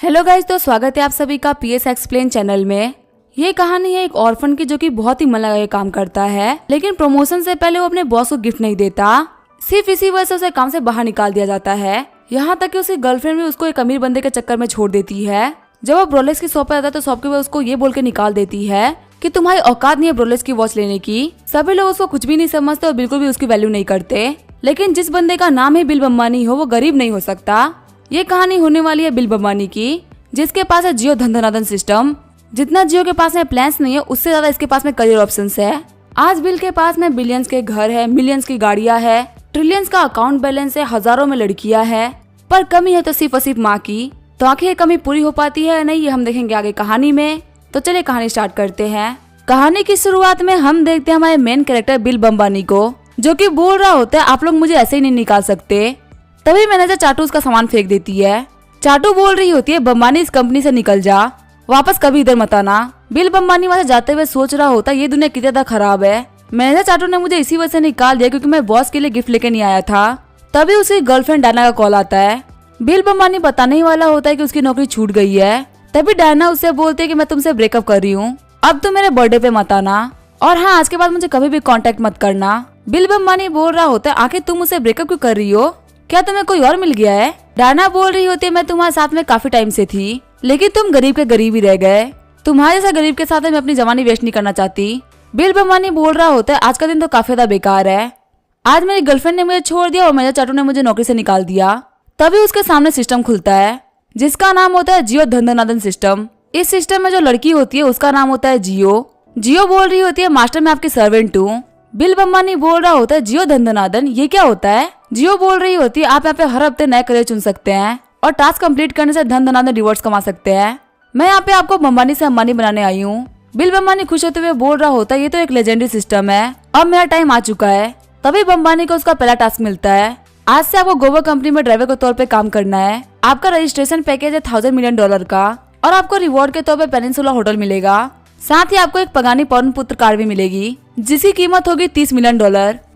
Hello guys, तो स्वागत है आप सभी का पीएस एक्सप्लेन चैनल में। ये कहानी है एक ऑर्फन की जो कि बहुत ही मन लगा के काम करता है, लेकिन प्रमोशन से पहले वो अपने बॉस को गिफ्ट नहीं देता। सिर्फ इसी वजह से उसे काम से बाहर निकाल दिया जाता है। यहाँ तक कि उसकी गर्लफ्रेंड भी उसको एक अमीर बंदे के चक्कर में छोड़ देती है। जब वो ब्रोलेक्स की शॉप पर आता है तो शॉपकीपर उसको ये बोल के निकाल देती है कि तुम्हारी औकात नहीं है ब्रोलेक्स की वॉच लेने की। सभी लोग उसको कुछ भी नहीं समझते और बिल्कुल भी उसकी वैल्यू नहीं करते। लेकिन जिस बंदे का नाम है बिल अंबानी हो, वो गरीब नहीं हो सकता। ये कहानी होने वाली है बिल अंबानी की, जिसके पास है जियो धन सिस्टम। जितना जियो के पास में प्लान्स नहीं है, उससे ज्यादा इसके पास में करियर ऑप्शंस है। आज बिल के पास में बिलियंस के घर है, मिलियंस की गाड़ियां है, ट्रिलियंस का अकाउंट बैलेंस है, हजारों में लड़कियां है, पर कमी है तो सिर्फ और सिर्फ माँ की। तो आखिर ये कमी पूरी हो पाती है या नहीं, ये हम देखेंगे आगे कहानी में। तो चलिए कहानी स्टार्ट करते हैं। कहानी की शुरुआत में हम देखते हैं हमारे मेन कैरेक्टर बिल अंबानी को, जो कि बोल रहा होता है आप लोग मुझे ऐसे ही नहीं निकाल सकते। तभी मैनेजर चाटू उसका सामान फेंक देती है। चाटू बोल रही होती है अंबानी इस कंपनी से निकल जा, वापस कभी इधर मत आना। बिल अंबानी वहां से जाते हुए सोच रहा होता है ये दुनिया कितना ज्यादा खराब है। मैनेजर चाटू ने मुझे इसी वजह से निकाल दिया क्योंकि मैं बॉस के लिए गिफ्ट लेके नहीं आया था। तभी उसकी गर्लफ्रेंड डायना का कॉल आता है। बिल अंबानी बताने ही वाला होता है कि उसकी नौकरी छूट गई है। तभी डायना उससे बोलती है कि मैं तुमसे ब्रेकअप कर रही हूँ, अब तुम मेरे बर्थडे पे मत आना, और हाँ आज के बाद मुझे कभी भी कांटेक्ट मत करना। बिल अंबानी बोल रहा होता है आखिर तुम मुझसे ब्रेकअप क्यों कर रही हो, क्या तुम्हें कोई और मिल गया है। डायना बोल रही होती है मैं तुम्हारे साथ में काफी टाइम से थी, लेकिन तुम गरीब के गरीब ही रह गए। तुम्हारे जैसा गरीब के साथ मैं अपनी जवानी वेस्ट नहीं करना चाहती। बिल अंबानी बोल रहा होता है आज का दिन तो काफी ज्यादा बेकार है। आज मेरी गर्लफ्रेंड ने मुझे छोड़ दिया और मैनेजर चाटू ने मुझे नौकरी से निकाल दिया। तभी उसके सामने सिस्टम खुलता है जिसका नाम होता है जियो धन सिस्टम। इस सिस्टम में जो लड़की होती है उसका नाम होता है जियो। जियो बोल रही होती है मास्टर मैं आपकी सर्वेंट हूँ। बिल अंबानी बोल रहा होता है जियो धन ये क्या होता है। जियो बोल रही होती है आप यहाँ पे हर हफ्ते नए करियर चुन सकते हैं और टास्क कंप्लीट करने से धन रिवॉर्ड्स कमा सकते हैं। मैं यहाँ पे आपको अंबानी से अंबानी बनाने आई हूँ। बिल अंबानी खुश होते हुए बोल रहा होता है ये तो एक लेजेंडरी सिस्टम है, अब मेरा टाइम आ चुका है। तभी अंबानी को उसका पहला टास्क मिलता है। आज से आपको गोवा कंपनी में ड्राइवर के तौर पे काम करना है। आपका रजिस्ट्रेशन पैकेज है $1000 मिलियन का, और आपको रिवॉर्ड के तौर पे पेनिनसुला होटल मिलेगा। साथ ही आपको एक पगानी पवन पुत्र कार भी मिलेगी जिसकी कीमत होगी $30 मिलियन।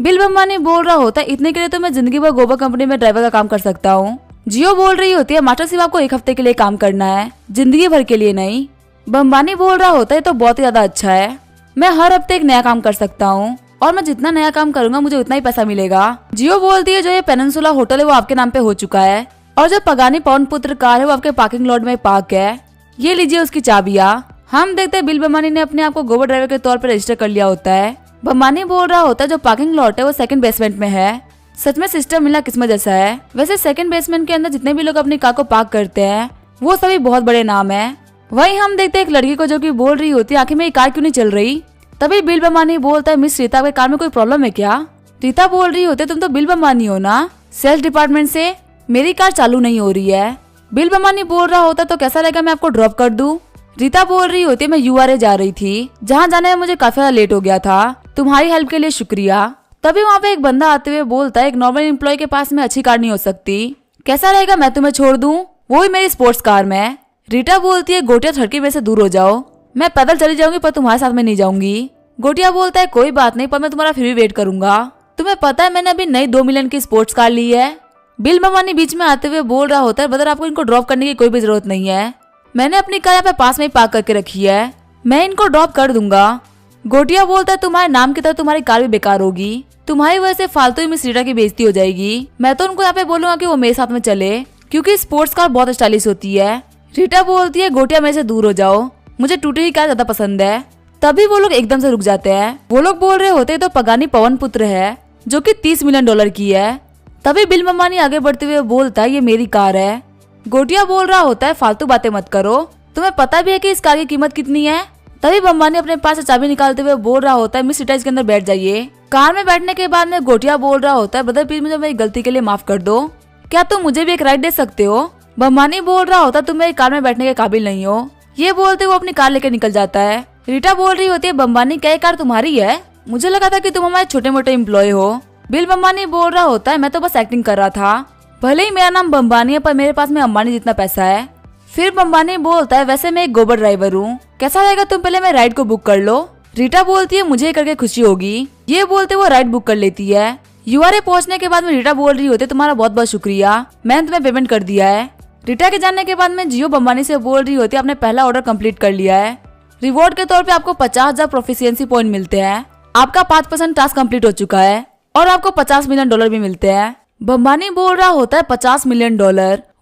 बिल अंबानी बोल रहा होता है इतने के लिए तो मैं जिंदगी भर गोवा कंपनी में ड्राइवर का काम कर सकता हूँ। जियो बोल रही होती है मास्टर सिर्फ आपको एक हफ्ते के लिए काम करना है, जिंदगी भर के लिए नहीं। अंबानी बोल रहा होता है तो बहुत ही ज्यादा अच्छा है, मैं हर हफ्ते एक नया काम कर सकता हूँ और मैं जितना नया काम करूंगा मुझे उतना ही पैसा मिलेगा। जियो बोलती है जो ये पेनिनसुला होटल है वो आपके नाम पे हो चुका है, और जो पगानी पवन पुत्र कार है वो आपके पार्किंग लॉट में पार्क है, ये लीजिए उसकी चाबियाँ। हम देखते हैं बिल अंबानी ने अपने आप को गोवा ड्राइवर के तौर पर रजिस्टर कर लिया होता है। अंबानी बोल रहा होता है जो पार्किंग लॉट है वो सेकंड बेसमेंट में है। सच में सिस्टम मिलना किस्मत जैसा है। वैसे सेकंड बेसमेंट के अंदर जितने भी लोग अपनी कार को पार्क करते हैं वो सभी बहुत बड़े नाम है। वहीं हम देखते हैं एक लड़की को जो कि बोल रही होती है आखिर मेरी कार क्यों नहीं चल रही। तभी बिल अंबानी बोलता है मिस रीता, आपके कार में कोई प्रॉब्लम है क्या। रीता बोल रही होती है तुम तो बिल अंबानी हो ना, सेल्स डिपार्टमेंट से, मेरी कार चालू नहीं हो रही है। बिल अंबानी बोल रहा होता तो कैसा रहेगा मैं आपको ड्रॉप कर दूं। रीता बोल रही होती है मैं यूआरए जा रही थी, जहाँ जाने में मुझे काफी ज्यादा लेट हो गया था, तुम्हारी हेल्प के लिए शुक्रिया। तभी वहाँ पे एक बंदा आते हुए बोलता है एक नॉर्मल एम्प्लॉय के पास में अच्छी कार नहीं हो सकती, कैसा रहेगा मैं तुम्हें छोड़ दूं, वो भी मेरी स्पोर्ट्स कार में। रीटा बोलती है गोटिया थड़की में से दूर हो जाओ, मैं पैदल चली जाऊंगी पर तुम्हारे साथ में नहीं जाऊंगी। गोटिया बोलता है कोई बात नहीं, पर मैं तुम्हारा फिर भी वेट करूंगा। तुम्हें पता है मैंने अभी नई 2 मिलियन की स्पोर्ट्स कार ली है। बिल अंबानी बीच में आते हुए बोल रहा होता है ब्रदर आपको इनको ड्रॉप करने की कोई भी जरूरत नहीं है, मैंने अपनी कार यहाँ पे पास में ही पार्क करके रखी है, मैं इनको ड्रॉप कर दूंगा। गोटिया बोलता है तुम्हारे नाम की तरह तुम्हारी कार भी बेकार होगी, तुम्हारी वजह से फालतू ही मिस रीटा की बेइज्जती हो जाएगी। मैं तो उनको यहाँ पे बोलूंगा कि वो मेरे साथ में चले क्योंकि स्पोर्ट्स कार बहुत स्टाइलिश होती है। रीटा बोलती है गोटिया मेरे से दूर हो जाओ, मुझे टूटी हुई कार ज्यादा पसंद है। तभी वो लोग एकदम से रुक जाते हैं। वो लोग बोल रहे होते तो पगानी पवन पुत्र है जो कि $30 मिलियन की है। तभी बिल अंबानी आगे बढ़ते हुए बोलता है ये मेरी कार है। गोटिया बोल रहा होता है फालतू बातें मत करो, तुम्हें पता भी है कि इस कार की कीमत कितनी है। तभी अंबानी अपने पास से चाबी निकालते हुए बोल रहा होता है मिस रीटा इसके अंदर बैठ जाइए। कार में बैठने के बाद में गोटिया बोल रहा होता है ब्रदर प्लीज मुझे मेरी गलती के लिए माफ कर दो, क्या तुम मुझे भी एक राइड दे सकते हो। अंबानी बोल रहा होता तुम मेरी कार में बैठने के काबिल नहीं हो। ये बोलते वो अपनी कार लेकर निकल जाता है। रीटा बोल रही होती है अंबानी क्या ये कार तुम्हारी है, मुझे लगा था कि तुम हमारे छोटे मोटे एम्प्लॉय हो। बिल अंबानी बोल रहा होता है मैं तो बस एक्टिंग कर रहा था, भले ही मेरा नाम अंबानी है पर मेरे पास में अंबानी जितना पैसा है। फिर अंबानी बोलता है वैसे मैं एक गोबर ड्राइवर हूँ, कैसा रहेगा तुम पहले मेरे राइड को बुक कर लो। रीटा बोलती है मुझे करके खुशी होगी। ये बोलते वो राइड बुक कर लेती है। यूआरए पहुंचने के बाद में रीटा बोल रही होती है तुम्हारा बहुत बहुत शुक्रिया, मैंने तुम्हें पेमेंट कर दिया है। रीटा के जानने के बाद में जियो बम्बानी से बोल रही होती है आपने पहला ऑर्डर कंप्लीट कर लिया है। रिवॉर्ड के तौर पे आपको 50,000 प्रोफिशिएंसी पॉइंट मिलते हैं। आपका 5% टास्क कंप्लीट हो चुका है और आपको $50 मिलियन भी मिलते हैं। बम्बानी बोल रहा होता है $50 मिलियन,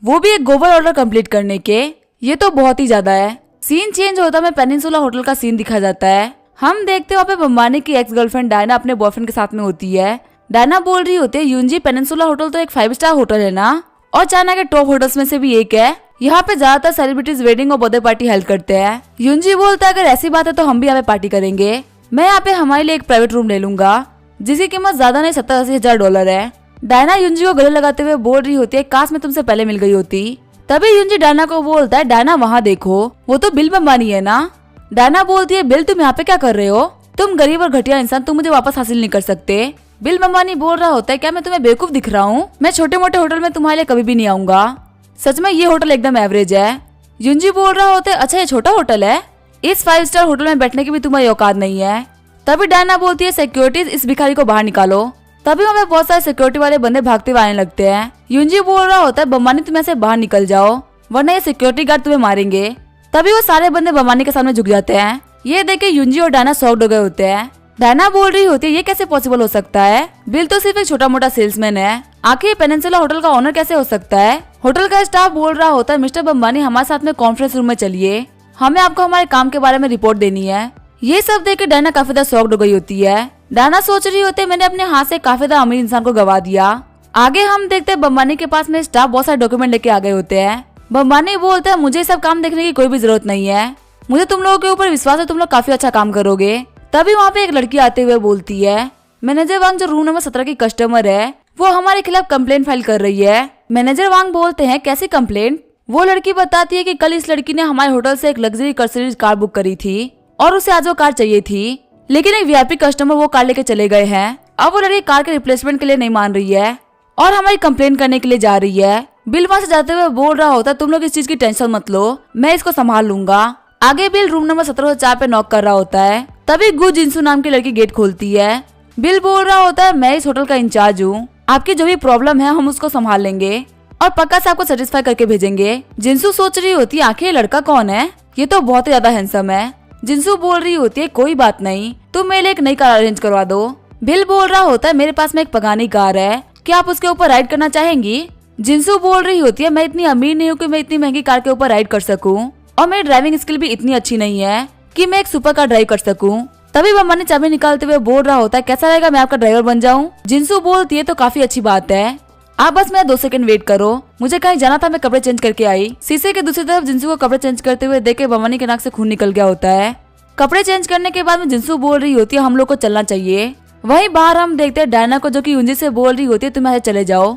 वो भी एक ग्लोबल ऑर्डर कंप्लीट करने के। ये तो बहुत ही ज्यादा है। सीन चेंज होता है, पेनिनसुला होटल का सीन दिखा जाता है। हम देखते हैं वहाँ पे बम्बानी की एक्स गर्लफ्रेंड डायना अपने बॉयफ्रेंड के साथ में होती है। डायना बोल रही होती है यूनजी पेनिनसुला होटल तो एक 5 स्टार होटल है ना, और चाइना के टॉप होटल्स में से भी एक है। यहाँ पे ज्यादातर सेलिब्रिटीज वेडिंग और बर्थडे पार्टी हेल्प करते हैं। यूनजी बोलता है अगर ऐसी बात है तो हम भी यहाँ पे पार्टी करेंगे। मैं यहाँ पे हमारे लिए एक प्राइवेट रूम ले लूंगा जिसकी कीमत ज्यादा नहीं $70,000 है। डायना यूनजी को गले लगाते हुए बोल रही होती है काश मैं तुमसे पहले मिल गई होती। तभी यूनजी डायना को बोलता है डायना वहाँ देखो, वो तो बिल बम्बानी है ना। डायना बोलती है बिल तुम यहाँ पे क्या कर रहे हो, तुम गरीब और घटिया इंसान, तुम मुझे वापस हासिल नहीं कर सकते। बिल बम्बानी बोल रहा होता है क्या मैं तुम्हें बेवकूफ दिख रहा हूँ, मैं छोटे मोटे होटल में तुम्हारे लिए कभी भी नहीं आऊंगा। सच में ये होटल एकदम एवरेज है। यूनजी बोल रहा होता है अच्छा ये छोटा होटल है, इस 5 स्टार होटल में बैठने की भी तुम्हारी औकात नहीं है। तभी डायना बोलती है सिक्योरिटी इस भिखारी को बाहर निकालो। तभी वहाँ पे बहुत सारे सिक्योरिटी वाले बंदे भागते हुए आने लगते हैं। यूनजी बोल रहा होता है बम्बानी तुम ऐसे बाहर निकल जाओ वरना ये सिक्योरिटी गार्ड तुम्हें मारेंगे। तभी वो सारे बंदे बम्बानी के सामने झुक जाते हैं। ये देखे यूनजी और डायना शॉक्ड हो गए होते हैं। डायना बोल रही होती है ये कैसे पॉसिबल हो सकता है, बिल तो सिर्फ एक छोटा मोटा सेल्समैन है, आखिर ये पेनिनसुला होटल का ओनर कैसे हो सकता है। होटल का स्टाफ बोल रहा होता है मिस्टर बम्बानी हमारे साथ में कॉन्फ्रेंस रूम में चलिए, हमें आपको हमारे काम के बारे में रिपोर्ट देनी है। ये सब देख के डायना काफी ज्यादा शॉक्ड हो गई होती है। डायना सोच रही होती है मैंने अपने हाथ से काफी ज्यादा अमीर इंसान को गवा दिया। आगे हम देखते हैं बम्बानी के पास में स्टाफ बहुत सारे डॉक्यूमेंट लेके आ गए होते हैं। बम्बानी बोलते हैं मुझे सब काम देखने की कोई भी जरूरत नहीं है, मुझे तुम लोगों के ऊपर विश्वास है, तुम लोग काफी अच्छा काम करोगे। तभी वहाँ पे एक लड़की आते हुए बोलती है मैनेजर वांग जो रूम नंबर 17 की कस्टमर है वो हमारे खिलाफ कंप्लेंट फाइल कर रही है। मैनेजर वांग बोलते हैं कैसी कंप्लेंट। वो लड़की बताती है कि कल इस लड़की ने हमारे होटल से एक लग्जरी कर्सरीज कार बुक करी थी और उसे आज वो कार चाहिए थी, लेकिन एक वीआईपी कस्टमर वो कार लेके चले गए हैं। अब वो लड़की कार के रिप्लेसमेंट के लिए नहीं मान रही है और हमारी कंप्लेंट करने के लिए जा रही है। बिल वहाँ से जाते हुए बोल रहा होता तुम लोग इस चीज की टेंशन मत लो, मैं इसको संभाल लूंगा। आगे बिल रूम नंबर 1704 पे नॉक कर रहा होता है। तभी गु जिंसू नाम की लड़की गेट खोलती है। बिल बोल रहा होता है मैं इस होटल का इंचार्ज हूँ, आपकी जो भी प्रॉब्लम है हम उसको संभाल लेंगे और पक्का से आपको सेटिस्फाई करके भेजेंगे। जिंसू सोच रही होती है आखिर ये लड़का कौन है, ये तो बहुत ही ज्यादा हैंडसम है। जिंसू बोल रही होती है कोई बात नहीं, तुम मेरे लिए एक नई कार अरेंज करवा दो। बिल बोल रहा होता है मेरे पास में एक पगानी कार है, क्या आप उसके ऊपर राइड करना चाहेंगी। जिंसू बोल रही होती है मैं इतनी अमीर नहीं हूँ कि मैं इतनी महंगी कार के ऊपर राइड कर सकूँ और मेरी ड्राइविंग स्किल भी इतनी अच्छी नहीं है कि मैं एक सुपर कार ड्राइव कर सकूं। तभी बम्बानी चाबी निकालते हुए बोल रहा होता है कैसा रहेगा मैं आपका ड्राइवर बन जाऊं। जिंसू बोलती है तो काफी अच्छी बात है, आप बस मैं 2 सेकंड वेट करो, मुझे कहीं जाना था, मैं कपड़े चेंज करके आई। शीशे के दूसरी तरफ जिंसू को कपड़े चेंज करते हुए देख के बम्बानी के नाक से खून निकल गया होता है। कपड़े चेंज करने के बाद में जिंसू बोल रही होती है हम लोग को चलना चाहिए। वहीं बाहर हम देखते हैं डायना को जो कि यूनजी से बोल रही होती है तुम ऐसे चले जाओ,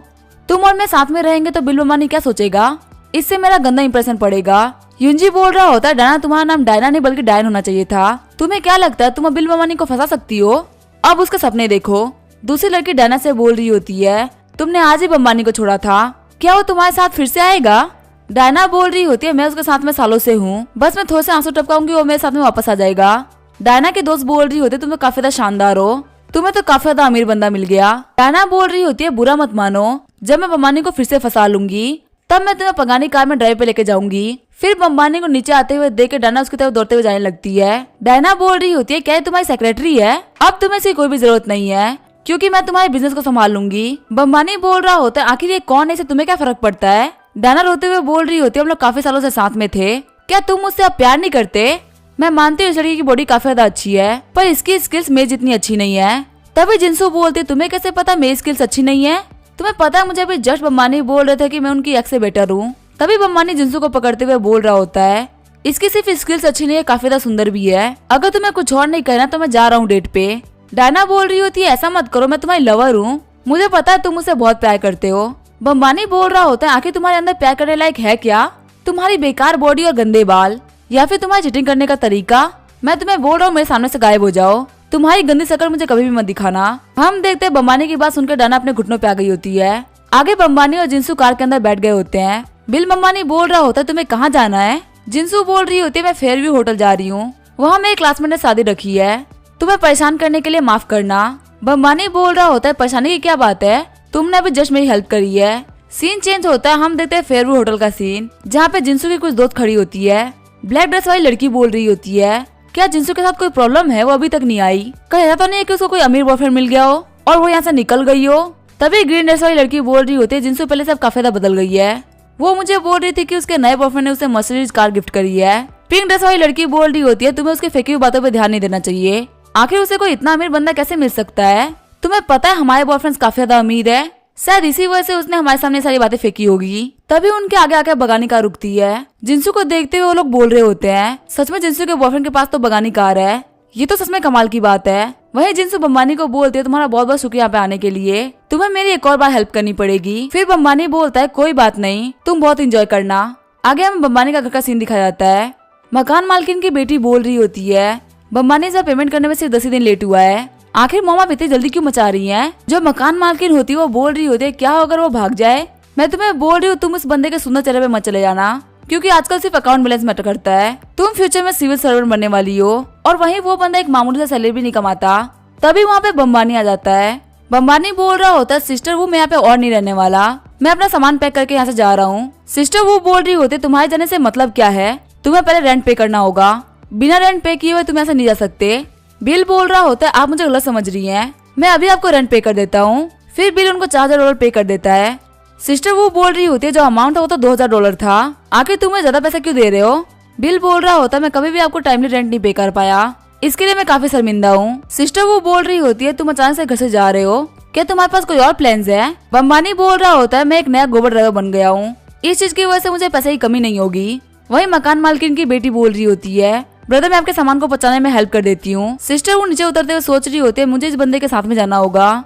तुम और मैं साथ में रहेंगे तो बिल बम्बानी क्या सोचेगा, इससे मेरा गंदा इंप्रेशन पड़ेगा। यूनजी बोल रहा होता है डायना तुम्हारा नाम डायना नहीं बल्कि डायन होना चाहिए था, तुम्हें क्या लगता है तुम बिल बम्बानी को फंसा सकती हो, अब उसके सपने देखो। दूसरी लड़की डायना से बोल रही होती है तुमने आज ही बम्बानी को छोड़ा था, क्या वो तुम्हारे साथ फिर से आएगा। डायना बोल रही होती है मैं उसके साथ में सालों से हूँ, बस मैं थोड़े से आंसू टपकाऊंगी वो मेरे साथ में वापस आ जाएगा। डायना के दोस्त बोल रही होती है तुम तो काफी ज्यादा शानदार हो, तुम्हें तो काफी ज्यादा अमीर बंदा मिल गया। डायना बोल रही होती है बुरा मत मानो, जब मैं बम्बानी को फिर से फंसा लूंगी तब मैं तुम्हें पगानी कार में ड्राइव पे लेके जाऊंगी। फिर बम्बानी को नीचे आते हुए देख के डायना उसकी तरफ दौड़ते हुए जाने लगती है। डायना बोल रही होती है क्या ये तुम्हारी सेक्रेटरी है, अब तुम्हें इसकी कोई भी जरूरत नहीं है क्योंकि मैं तुम्हारे बिजनेस को संभाल लूंगी। बम्बानी बोल रहा होता है आखिर ये कौन है, इसे तुम्हें क्या फर्क पड़ता है। डायना रोते हुए बोल रही होती है हम लोग काफी सालों से साथ में थे, क्या तुम मुझसे अब प्यार नहीं करते। मैं मानती हूँ इस लड़की की बॉडी काफी ज्यादा अच्छी है पर इसकी स्किल्स मेरी जितनी अच्छी नहीं है। तभी जिंसू बोलती है तुम्हें कैसे पता मेरी स्किल्स अच्छी नहीं है, तुम्हें पता है मुझे अभी जस्ट बम्बानी बोल रहे थे कि मैं उनकी एक्स से बेटर हूँ। तभी बम्बानी जिंसू को पकड़ते हुए बोल रहा होता है इसकी सिर्फ स्किल्स अच्छी नहीं है, काफी ज्यादा सुंदर भी है, अगर तुम्हें कुछ और नहीं कहना तो मैं जा रहा हूँ डेट पे। डायना बोल रही होती है ऐसा मत करो, मैं तुम्हारी लवर हूँ, मुझे पता है तुम मुझसे बहुत प्यार करते हो। बम्बानी बोल रहा होता है आखिर तुम्हारे अंदर प्यार करने लायक है क्या, तुम्हारी बेकार बॉडी और गंदे बाल या फिर तुम्हारी चीटिंग करने का तरीका, मैं तुम्हें बोल रहा हूँ मेरे सामने से गायब हो जाओ, तुम्हारी गंदी शक्ल मुझे कभी भी मत दिखाना। हम देखते हैं बम्बानी की बात सुनकर डायना अपने घुटनों पे आ गई होती है। आगे बम्बानी और जिंसू कार के अंदर बैठ गए होते हैं। बिल बम्बानी बोल रहा होता है तुम्हें कहाँ जाना है। जिंसू बोल रही होती है मैं फेयरव्यू होटल जा रही हूँ, वहाँ मेरे क्लासमेट ने शादी रखी है, तुम्हें परेशान करने के लिए माफ करना। बम्बानी बोल रहा होता है परेशानी की क्या बात है, तुमने अभी जस्ट मेरी हेल्प करी है, सीन चेंज होता है, हम देखते हैं फेयरव्यू होटल का सीन, जहाँ पे जिंसू की कुछ दोस्त खड़ी होती है। ब्लैक ड्रेस वाली लड़की बोल रही होती है, क्या जिंसू के साथ कोई प्रॉब्लम है, वो अभी तक नहीं आई, कहीं ऐसा तो नहीं है कि उसको कोई अमीर बॉयफ्रेंड मिल गया हो और वो यहाँ से निकल गई हो। तभी ग्रीन ड्रेस वाली लड़की बोल रही होती है, जिंसू पहले से अब काफी ज्यादा बदल गई है। वो मुझे बोल रही थी कि उसके नए बॉयफ्रेंड ने उसे मर्सिडीज कार गिफ्ट करी है। पिंक ड्रेस वाली लड़की बोल रही होती है, तुम्हें उसकी फेंकी हुई बातों पर ध्यान नहीं देना चाहिए, आखिर उसे कोई इतना अमीर बंदा कैसे मिल सकता है, तुम्हें पता है हमारे बॉयफ्रेंड्स काफी ज्यादा अमीर है, शायद इसी वजह से उसने हमारे सामने सारी बातें फेंकी होगी। तभी उनके आगे आके बगानी कार रुकती है। जिंसू को देखते हुए वो लोग बोल रहे होते हैं, सच में जिंसू के बॉयफ्रेंड के पास तो बगानी कार है, ये तो सच में कमाल की बात है। वही जिंसू बम्बानी को बोलती है, तुम्हारा बहुत बहुत शुक्रिया यहाँ पे आने के लिए, तुम्हें मेरी एक और बार हेल्प करनी पड़ेगी। फिर बम्बानी बोलता है, कोई बात नहीं, तुम बहुत इंजॉय करना। आगे हमें बम्बानी का घर का सीन दिखाया जाता है। मकान मालकिन की बेटी बोल रही होती है, बम्बानी से पेमेंट करने में सिर्फ 10 ही दिन लेट हुआ है, आखिर मम्मा इतनी जल्दी क्यों मचा रही हैं? जो मकान मालकिन होती है वो बोल रही होती है, क्या हो अगर वो भाग जाए, मैं तुम्हें बोल रही हूँ तुम उस बंदे के सुंदर चेहरे पे मत चले जाना, क्योंकि आजकल सिर्फ अकाउंट बैलेंस मैटर करता है, तुम फ्यूचर में सिविल सर्वेंट बनने वाली हो, और वहीं वो बंदा एक मामूली सा सैलरी भी नहीं कमाता। तभी वहाँ पे बम्बानी आ जाता है। बम्बानी बोल रहा होता है, सिस्टर वो मैं यहाँ पे और नहीं रहने वाला, मैं अपना सामान पैक करके यहाँ से जा रहा हूँ। सिस्टर वो बोल रही होती है, तुम्हारे जाने से मतलब क्या है, तुम्हें पहले रेंट पे करना होगा, बिना रेंट पे किए हुए तुम यहाँ से नहीं जा सकते। बिल बोल रहा होता है, आप मुझे गलत समझ रही हैं, मैं अभी आपको रेंट पे कर देता हूँ। फिर बिल उनको $4000 पे कर देता है। सिस्टर वो बोल रही होती है, जो अमाउंट है वो तो $2000 था, आखिर तुम्हें ज्यादा पैसा क्यों दे रहे हो? बिल बोल रहा होता है, मैं कभी भी आपको टाइमली रेंट नहीं पे कर पाया, इसके लिए मैं काफी शर्मिंदा हूँ। सिस्टर वो बोल रही होती है, तुम अचानक से घर से जा रहे हो, क्या तुम्हारे पास कोई और प्लान्स है? बम्बानी बोल रहा होता है, मैं एक नया गोबर ड्राइवर बन गया हूँ, इस चीज की वजह से मुझे पैसे की कमी नहीं होगी। वही मकान मालकिन की बेटी बोल रही होती है, ब्रदर मैं आपके सामान को पहुंचाने में हेल्प कर देती हूँ। सिस्टर वो नीचे उतरते हुए सोच रही होती है, मुझे इस बंदे के साथ में जाना होगा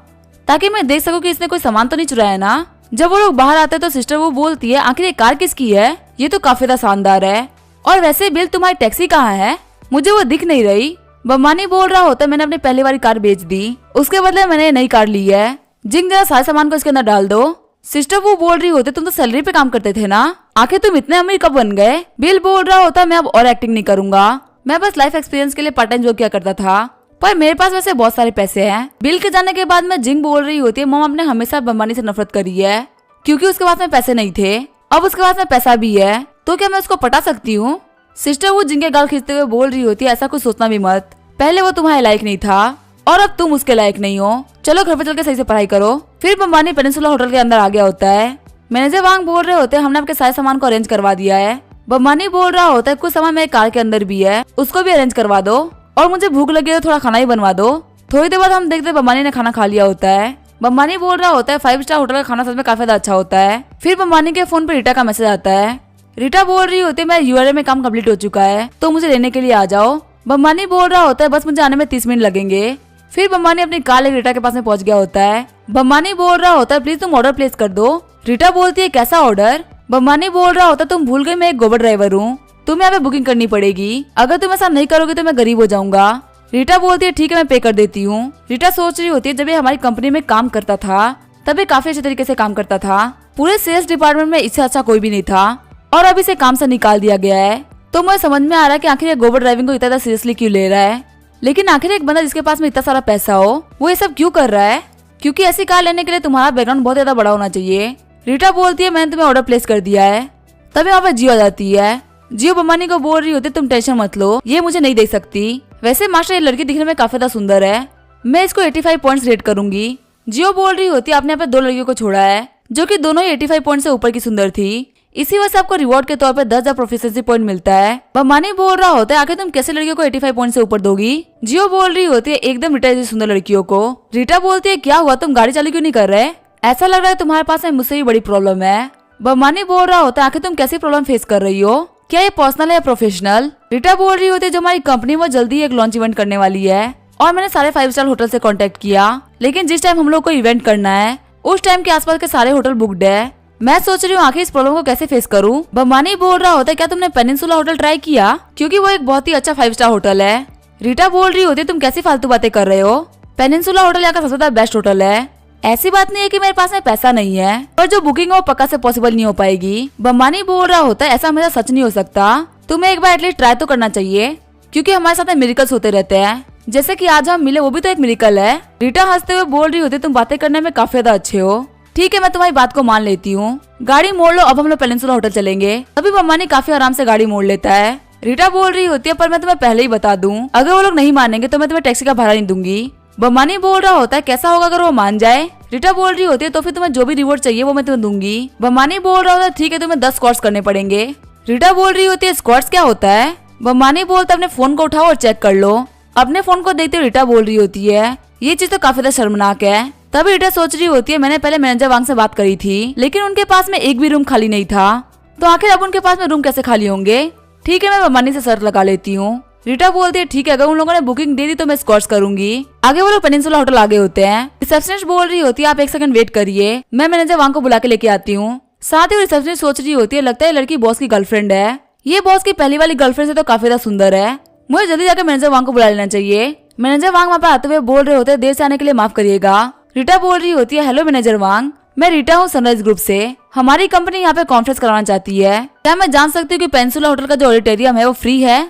ताकि मैं देख सकूं कि इसने कोई सामान तो नहीं चुराया ना। जब वो लोग बाहर आते हैं तो सिस्टर वो बोलती है, आखिर ये कार किसकी है, ये तो काफी ज्यादा शानदार है, और वैसे बिल तुम्हारी टैक्सी कहाँ है, मुझे वो दिख नहीं रही। बम्बानी बोल रहा होता है, मैंने अपनी पहली वाली कार बेच दी, उसके बदले मैंने नई कार ली है, जिंग जरा सारे सामान को इसके अंदर डाल दो। सिस्टर वो बोल रही होती, तुम तो सैलरी पे काम करते थे ना, आखिर तुम इतने अमीर कब बन गए? बिल बोल रहा होता है, मैं अब और एक्टिंग नहीं करूंगा, मैं बस लाइफ एक्सपीरियंस के लिए पार्ट टाइम जॉब किया करता था, पर मेरे पास वैसे बहुत सारे पैसे हैं। बिल के जाने के बाद में जिंग बोल रही होती है, मम आपने हमेशा बम्बानी से नफरत करी है, क्योंकि उसके पास में पैसे नहीं थे, अब उसके पास में पैसा भी है, तो क्या मैं उसको पटा सकती हूँ? सिस्टर वो जिंग के गाल खींचते हुए बोल रही होती है, ऐसा कुछ सोचना भी मत, पहले वो तुम्हारे लायक नहीं था और अब तुम उसके लायक नहीं हो, चलो घर पे चल के सही से पढ़ाई करो। फिर बम्बानी पेनिनसुला होटल के अंदर आ गया होता है। मैनेजर वांग बोल रहे होते हैं, हमने आपके सारे सामान को अरेंज करवा दिया है। बम्बानी बोल रहा होता है, कुछ सामान मेरे कार के अंदर भी है, उसको भी अरेंज करवा दो, और मुझे भूख लगी है तो थोड़ा खाना ही बनवा दो। थोड़ी देर बाद हम देखते हैं बम्बानी ने खाना खा लिया होता है। बम्बानी बोल रहा होता है, 5 स्टार होटल का खाना सच में काफी ज्यादा अच्छा होता है। फिर बम्बानी के फोन पर रीटा का मैसेज आता है। रीटा बोल रही होती है, मेरा यूआरए में काम कम्प्लीट हो चुका है, तो मुझे लेने के लिए आ जाओ। बम्बानी बोल रहा होता है, बस मुझे आने में 30 मिनट लगेंगे। फिर बम्बानी अपनी कार लेकर रीटा के पास में पहुंच गया होता है। बम्बानी बोल रहा होता है, प्लीज तुम ऑर्डर प्लेस कर दो। रीटा बोलती है, कैसा ऑर्डर? बम्बानी बोल रहा होता है, तुम भूल गए मैं एक गोबर ड्राइवर हूँ, तुम्हें यहाँ पे बुकिंग करनी पड़ेगी, अगर तुम ऐसा नहीं करोगे तो मैं गरीब हो जाऊंगा। रीटा बोलती है, ठीक है मैं पे कर देती हूँ। रीटा सोच रही होती है, जब ये हमारी कंपनी में काम करता था तब ये काफी अच्छे तरीके से काम करता था, पूरे सेल्स डिपार्टमेंट में इससे अच्छा कोई भी नहीं था, और अब इसे काम से निकाल दिया गया है। तो मुझे समझ में आ रहा है कि आखिर ये गोबर ड्राइविंग को इतना सीरियसली क्यों ले रहा है, लेकिन आखिर एक बंदा जिसके पास में इतना सारा पैसा हो वो ये सब क्यों कर रहा है, क्योंकि ऐसी कार लेने के लिए तुम्हारा बैकग्राउंड बहुत ज्यादा बड़ा होना चाहिए। रीटा बोलती है, मैंने तुम्हें ऑर्डर प्लेस कर दिया है। तभी वहाँ पे जियो आ जाती है। जियो बम्बानी को बोल रही होती है, तुम टेंशन मत लो, ये मुझे नहीं देख सकती, वैसे मास्टर ये लड़की दिखने में काफी ज्यादा सुंदर है, मैं इसको 85 पॉइंट्स रेट करूंगी। जियो बोल रही होती है, आपने यहाँ पे 2 लड़कियों को छोड़ा है जो कि दोनों ही 85 पॉइंट से ऊपर की सुंदर थी, इसी वजह से आपको रिवॉर्ड के तौर पे 10,000 प्रोफिशिएंसी पॉइंट मिलता है। बम्बानी बोल रहा होता है, आखिर तुम कैसे लड़कियों को 85 पॉइंट से ऊपर दोगी? जियो बोल रही होती है, एकदम रीटा जैसी सुंदर लड़कियों को। रीटा बोलती है, क्या हुआ तुम गाड़ी चालू क्यों नहीं कर रहे? ऐसा लग रहा है तुम्हारे पास में मुझसे भी बड़ी प्रॉब्लम है। बम्बानी बोल रहा होता है, आखिर तुम कैसी प्रॉब्लम फेस कर रही हो, क्या ये पर्सनल है या प्रोफेशनल? रीटा बोल रही होती है, जो हमारी कंपनी वो जल्दी एक लॉन्च इवेंट करने वाली है, और मैंने सारे 5 स्टार होटल से कांटेक्ट किया, लेकिन जिस टाइम हम लोग को इवेंट करना है उस टाइम के आसपास के सारे होटल बुक्ड है, मैं सोच रही हूँ आखिर इस प्रॉब्लम को कैसे फेस करूँ। बम्बानी बोल रहा होता है, क्या तुमने पेनिनसुला होटल ट्राई किया, क्योंकि वो एक बहुत ही अच्छा 5 स्टार होटल है। रीटा बोल रही होती है, तुम कैसी फालतू बातें कर रहे हो, पेनिनसुला होटल यहाँ का सबसे ज्यादा बेस्ट होटल है, ऐसी बात नहीं है कि मेरे पास में पैसा नहीं है, पर जो बुकिंग है वो पक्का से पॉसिबल नहीं हो पाएगी। बम्बानी बोल रहा होता है, ऐसा हमेशा सच नहीं हो सकता, तुम्हें एक बार एटलीस्ट ट्राई तो करना चाहिए, क्योंकि हमारे साथ मिरेकल्स होते रहते हैं, जैसे कि आज हम मिले वो भी तो एक मिरेकल है। रीटा हंसते हुए बोल रही होती है, तुम बातें करने में काफी ज्यादा अच्छे हो, ठीक है, मैं तुम्हारी बात को मान लेती हूँ। गाड़ी मोड़ लो, अब हम लोग पेनिनसुला होटल चलेंगे। तभी बम्बानी काफी आराम से गाड़ी मोड़ लेता है। रीटा बोल रही होती है, पर मैं तुम्हें पहले ही बता दूं, अगर वो लोग नहीं मानेंगे तो मैं तुम्हें टैक्सी का भाड़ा नहीं दूंगी। बम्बानी बोल रहा होता है, कैसा होगा अगर वो मान जाए। रीटा बोल रही होती है, तो फिर तुम्हें जो भी रिवॉर्ड चाहिए वो मैं तुम्हें दूंगी। बम्बानी बोल रहा होता है, ठीक है, तुम्हें 10 स्क्वाट्स करने पड़ेंगे। रीटा बोल रही होती है, स्क्वाट्स क्या होता है। बम्बानी बोलता है, अपने फोन को उठाओ और चेक कर लो। अपने फोन को देखते हुए रीटा बोल रही होती है, ये चीज तो काफी ज्यादा शर्मनाक है। तभी रीटा सोच रही होती है, मैंने पहले मैनेजर वांग से बात करी थी, लेकिन उनके पास में एक भी रूम खाली नहीं था, तो आखिर अब उनके पास में रूम कैसे खाली होंगे। ठीक है, मैं बम्बानी से शर्त लगा लेती हूँ। रीटा बोलती है, ठीक है, अगर उन लोगों ने बुकिंग दे दी तो मैं स्क्वाट्स करूंगी। आगे वो लोग पेनिनसुला होटल आगे होते हैं। रिसेप्शनिस्ट बोल रही होती है, आप 1 सेकंड वेट करिए, मैं मैनेजर वांग को बुला के लेके आती हूँ। साथ ही रिसेप्शनिस्ट सोच रही होती है, लगता है लड़की बॉस की गर्लफ्रेंड है। ये बॉस की पहली वाली गर्लफ्रेंड से तो काफी ज्यादा सुंदर है। मुझे जल्दी जाकर मैनेजर वांग को बुला लेना चाहिए। मैनेजर वांग वहाँ पे आते हुए बोल रहे होते हैं, देर से आने के लिए माफ करिएगा। रीटा बोल रही होती है, हेलो मैनेजर वांग, मैं रीटा हूँ सनराइज ग्रुप से। हमारी कंपनी यहाँ पे कॉन्फ्रेंस कराना चाहती है। क्या मैं जान सकती हूँ कि पेनिनसुला होटल का जो ऑडिटोरियम है वो फ्री है।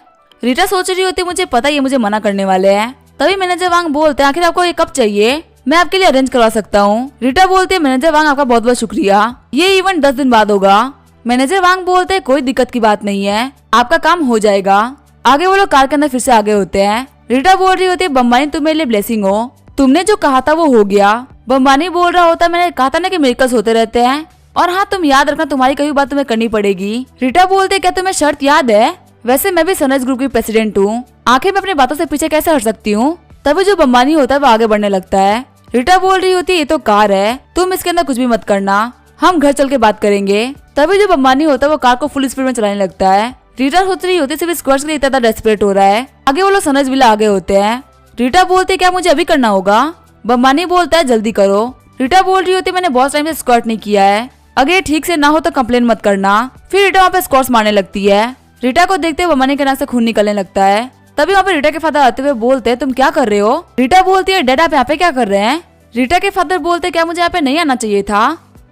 रीटा सोच रही होती है, मुझे पता ये मुझे मना करने वाले हैं। तभी मैनेजर वांग बोलते हैं, आखिर आपको ये कब चाहिए, मैं आपके लिए अरेंज करवा सकता हूँ। रीटा बोलती है, मैनेजर वांग आपका बहुत बहुत शुक्रिया, ये इवेंट 10 दिन बाद होगा। मैनेजर वांग बोलते हैं, कोई दिक्कत की बात नहीं है, आपका काम हो जाएगा। आगे वो लोग कार के अंदर फिर से आगे होते हैं। रीटा बोल रही होती है, बम्बानी तुम मेरे लिए ब्लेसिंग हो, तुमने जो कहा था वो हो गया। बम्बानी बोल रहा होता है, मैंने कहा था ना कि मिरेकल्स होते रहते हैं, और हाँ तुम याद रखना तुम्हारी कई बात तुम्हें करनी पड़ेगी। रीटा बोलते, क्या तुम्हें शर्त याद है, वैसे मैं भी सनराइज ग्रुप की प्रेसिडेंट हूँ, आखिर मैं अपनी बातों से पीछे कैसे हट सकती हूँ। तभी जो बम्बानी होता है वो आगे बढ़ने लगता है। रीटा बोल रही होती है, ये तो कार है, तुम इसके अंदर कुछ भी मत करना, हम घर चल के बात करेंगे। तभी जो बम्बानी होता है वो कार को फुल स्पीड में चलाने लगता है। रीटा सोच रही होती है, सिर्फ स्क्वाट्स के लिए इतना डेस्परेट हो रहा है। आगे वो लोग सनराइज विला आगे होते हैं। रीटा बोलती है, क्या मुझे अभी करना होगा। बम्बानी बोलता है, जल्दी करो। रीटा बोल रही होती है, मैंने बहुत टाइम से स्क्वाट नहीं किया है, अगर ये ठीक से ना हो तो कंप्लेन मत करना। फिर रीटा वहाँ पे स्क्वाट्स मारने लगती है। रीटा को देखते हुए बम्बानी के नाक से खून निकलने लगता है। तभी वहाँ पे रीटा के फादर आते हुए बोलते हैं, तुम क्या कर रहे हो। रीटा बोलती है, डैड आप यहाँ पे क्या कर रहे हैं। रीटा के फादर बोलते, क्या मुझे यहाँ पे नहीं आना चाहिए था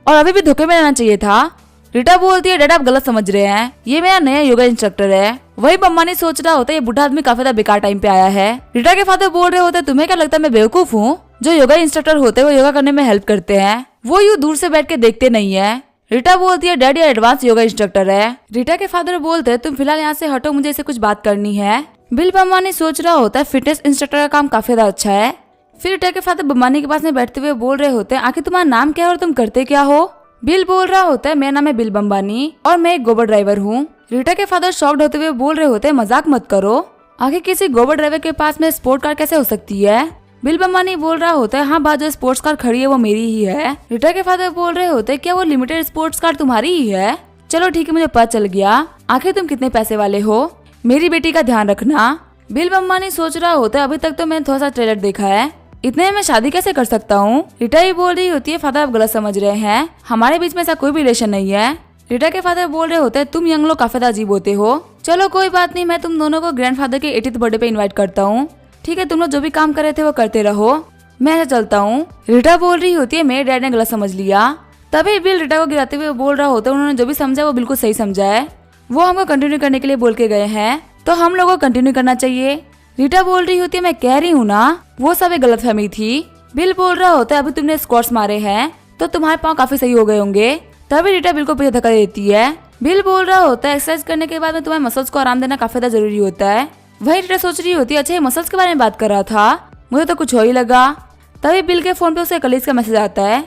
और अभी भी धोखे में रहना चाहिए था। रीटा बोलती है, डैड आप गलत समझ रहे हैं, ये मेरा नया योगा इंस्ट्रक्टर है। वही बम्बानी सोच रहा होता है, ये बुढ़ा आदमी काफी ज्यादा बेकार टाइम पे आया है। रीटा के फादर बोल रहे होते, तुम्हें क्या लगता है मैं बेवकूफ हूँ, जो योगा इंस्ट्रक्टर होते हैं वो योगा करने में हेल्प करते हैं, वो यूँ दूर से बैठ के देखते नहीं है। रीटा बोलती है, डैड ये एडवांस योगा इंस्ट्रक्टर है। रीटा के फादर बोलते हैं, तुम फिलहाल यहाँ से हटो, मुझे इससे कुछ बात करनी है। बिल बम्बानी सोच रहा होता है, फिटनेस इंस्ट्रक्टर का काम काफी ज्यादा अच्छा है। फिर रीटा के फादर बम्बानी के पास में बैठते हुए बोल रहे होते हैं, आखिर तुम्हारा नाम क्या है और तुम करते क्या हो। बिल बोल रहा होता है, मेरा नाम है बिल बम्बानी और मैं एक गोबर ड्राइवर हूँ। रीटा के फादर शॉक्ड होते हुए बोल रहे होते हैं, मजाक मत करो, आखिर किसी गोबर ड्राइवर के पास में स्पोर्ट कार कैसे हो सकती है। बिल बम्बानी बोल रहा होता है, हाँ बात जो स्पोर्ट्स कार खड़ी है वो मेरी ही है। रीटा के फादर बोल रहे होते हैं, क्या वो लिमिटेड स्पोर्ट्स कार तुम्हारी ही है। चलो ठीक है, मुझे पता चल गया, आखिर तुम कितने पैसे वाले हो, मेरी बेटी का ध्यान रखना। बिल बम्बानी सोच रहा होता है, अभी तक तो मैंने थोड़ा सा ट्रेलर देखा है, इतने में मैं शादी कैसे कर सकता हूँ। रीटा ही बोल रही होती है, फादर आप गलत समझ रहे हैं, हमारे बीच में ऐसा कोई भी रिलेशन नहीं है। रीटा के फादर बोल रहे होते हैं, तुम यंग लोग काफी अजीब होते हो, चलो कोई बात नहीं, मैं तुम दोनों को ग्रैंडफादर के 80th बर्थडे पे इनवाइट करता हूँ। ठीक है, तुम लोग जो भी काम कर रहे थे वो करते रहो, मैं ऐसा चलता हूँ। रीटा बोल रही होती है, मेरे डैड ने गलत समझ लिया। तभी बिल रीटा को गिराते हुए बोल रहा होता है, उन्होंने जो भी समझा वो बिल्कुल सही समझा है, वो हमको कंटिन्यू करने के लिए बोल के गए हैं, तो हम लोगों को कंटिन्यू करना चाहिए। रीटा बोल रही होती है, मैं कह रही हूँ ना, वो सब एक गलतफहमी थी। बिल बोल रहा होता है, अभी तुमने स्क्वाट्स मारे हैं तो तुम्हारे पाँव काफी सही हो गए होंगे। तभी रीटा बिल को पीछे धक्का देती है। बिल बोल रहा होता है, एक्सरसाइज करने के बाद में तुम्हारे मसल्स को आराम देना काफी ज्यादा जरूरी होता है। वही रीटा सोच रही होती है, अच्छा ये मसल्स के बारे में बात कर रहा था, मुझे तो कुछ हो ही लगा। तभी बिल के फोन पे उसके कलीग्स का मैसेज आता है,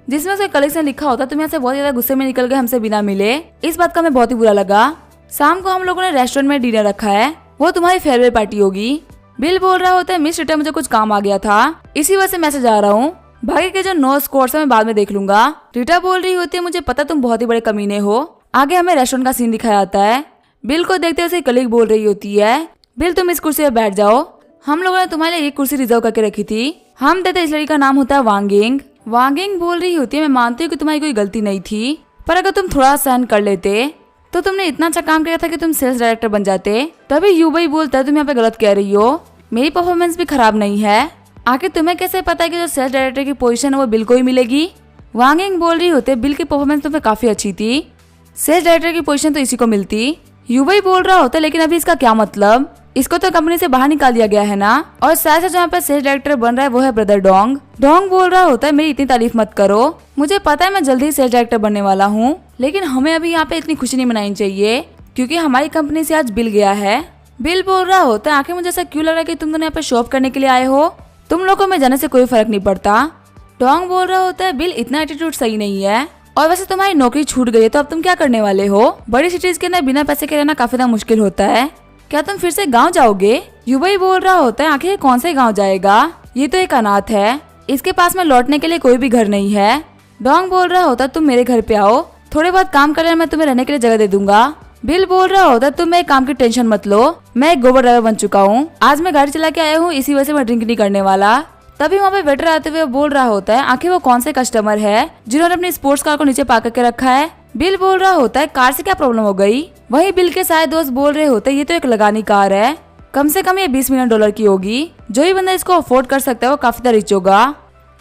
जिसमें उसके कलीग्स ने लिखा होता है, तुम यहाँ से बहुत ज्यादा गुस्से में निकल गए हमसे बिना मिले, इस बात का हमें बहुत ही बुरा लगा। शाम को हम लोगों ने रेस्टोरेंट में डिनर रखा है, वो तुम्हारी फेयरवेल पार्टी होगी। बिल बोल रहा होता है, मिस रीटा मुझे कुछ काम आ गया था, इसी वजह से मैसेज आ रहा हूँ, बाकी के जो 9 स्कोर्स है मैं बाद में देख लूंगा। रीटा बोल रही होती है, मुझे पता तुम बहुत ही बड़े कमीने हो। आगे हमें रेस्टोरेंट का सीन दिखाया जाता है। बिल को देखते हुए कलीग बोल रही होती है, बिल तुम इस कुर्सी पे बैठ जाओ, हम लोगों ने तुम्हारे लिए एक कुर्सी रिजर्व करके रखी थी, हम देते इस लड़की का नाम होता है वांगिंग। वांगिंग बोल रही होती है, मैं मानती हूँ कि तुम्हारी कोई गलती नहीं थी, पर अगर तुम थोड़ा सहन कर लेते तो तुमने इतना अच्छा काम किया था कि तुम सेल्स डायरेक्टर बन जाते। तभी यूबई बोलता है, तुम यहाँ पे गलत कह रही हो, मेरी परफॉर्मेंस भी खराब नहीं है, आखिर तुम्हें कैसे पता है कि जो सेल्स डायरेक्टर की पोजीशन है वो बिल को ही मिलेगी। वांगिंग बोल रही होते, बिल की परफॉर्मेंस तो फिर काफी अच्छी थी, सेल्स डायरेक्टर की पोजीशन तो इसी को मिलती। यूबई बोल रहा होता, लेकिन अभी इसका क्या मतलब, इसको तो कंपनी से बाहर निकाल दिया गया है ना। और शायद से जो यहाँ पे सेल्स डायरेक्टर बन रहा है वो है ब्रदर डोंग। डोंग बोल रहा होता है मेरी इतनी तारीफ मत करो, मुझे पता है मैं जल्दी ही सेल्स डायरेक्टर बनने वाला हूँ, लेकिन हमें अभी यहाँ पे इतनी खुशी नहीं मनानी चाहिए क्योंकि हमारी कंपनी से आज बिल गया है। बिल बोल रहा होता है आखिर मुझे ऐसा क्यों लग रहा है कि तुम दोनों यहाँ पे शॉप करने के लिए आए हो, तुम लोगों को मैं जाने से कोई फर्क नहीं पड़ता। डोंग बोल रहा होता है बिल इतना एटीट्यूड सही नहीं है, और वैसे तुम्हारी नौकरी छूट गई है तो अब तुम क्या करने वाले हो। बड़ी सिटीज के अंदर बिना पैसे के रहना काफी ज्यादा मुश्किल होता है, क्या तुम फिर से गांव जाओगे। युवाई बोल रहा होता है आखिर कौन से गांव जाएगा, ये तो एक अनाथ है, इसके पास में लौटने के लिए कोई भी घर नहीं है। डोंग बोल रहा होता है तुम मेरे घर पे आओ, थोड़े बहुत काम कर लेना, मैं तुम्हें रहने के लिए जगह दे दूंगा। बिल बोल रहा होता है तुम मेरे काम की टेंशन मत लो, मैं एक गोबर ड्राइवर बन चुका हूँ, आज मैं गाड़ी चला के आया हूँ, इसी वजह से मैं ड्रिंक नहीं करने वाला। तभी वहाँ पे वेटर आते हुए बोल रहा होता है आखिर वो कौन से कस्टमर है जिन्होंने अपनी स्पोर्ट्स कार को नीचे पार्क करके रखा है। बिल बोल रहा होता है कार से क्या प्रॉब्लम हो गई। वहीं बिल के सारे दोस्त बोल रहे होते हैं ये तो एक लगानी कार है, कम से कम ये $20 मिलियन की होगी, जो ही बंदा इसको अफोर्ड कर सकता है वो काफी ज्यादा रिच होगा।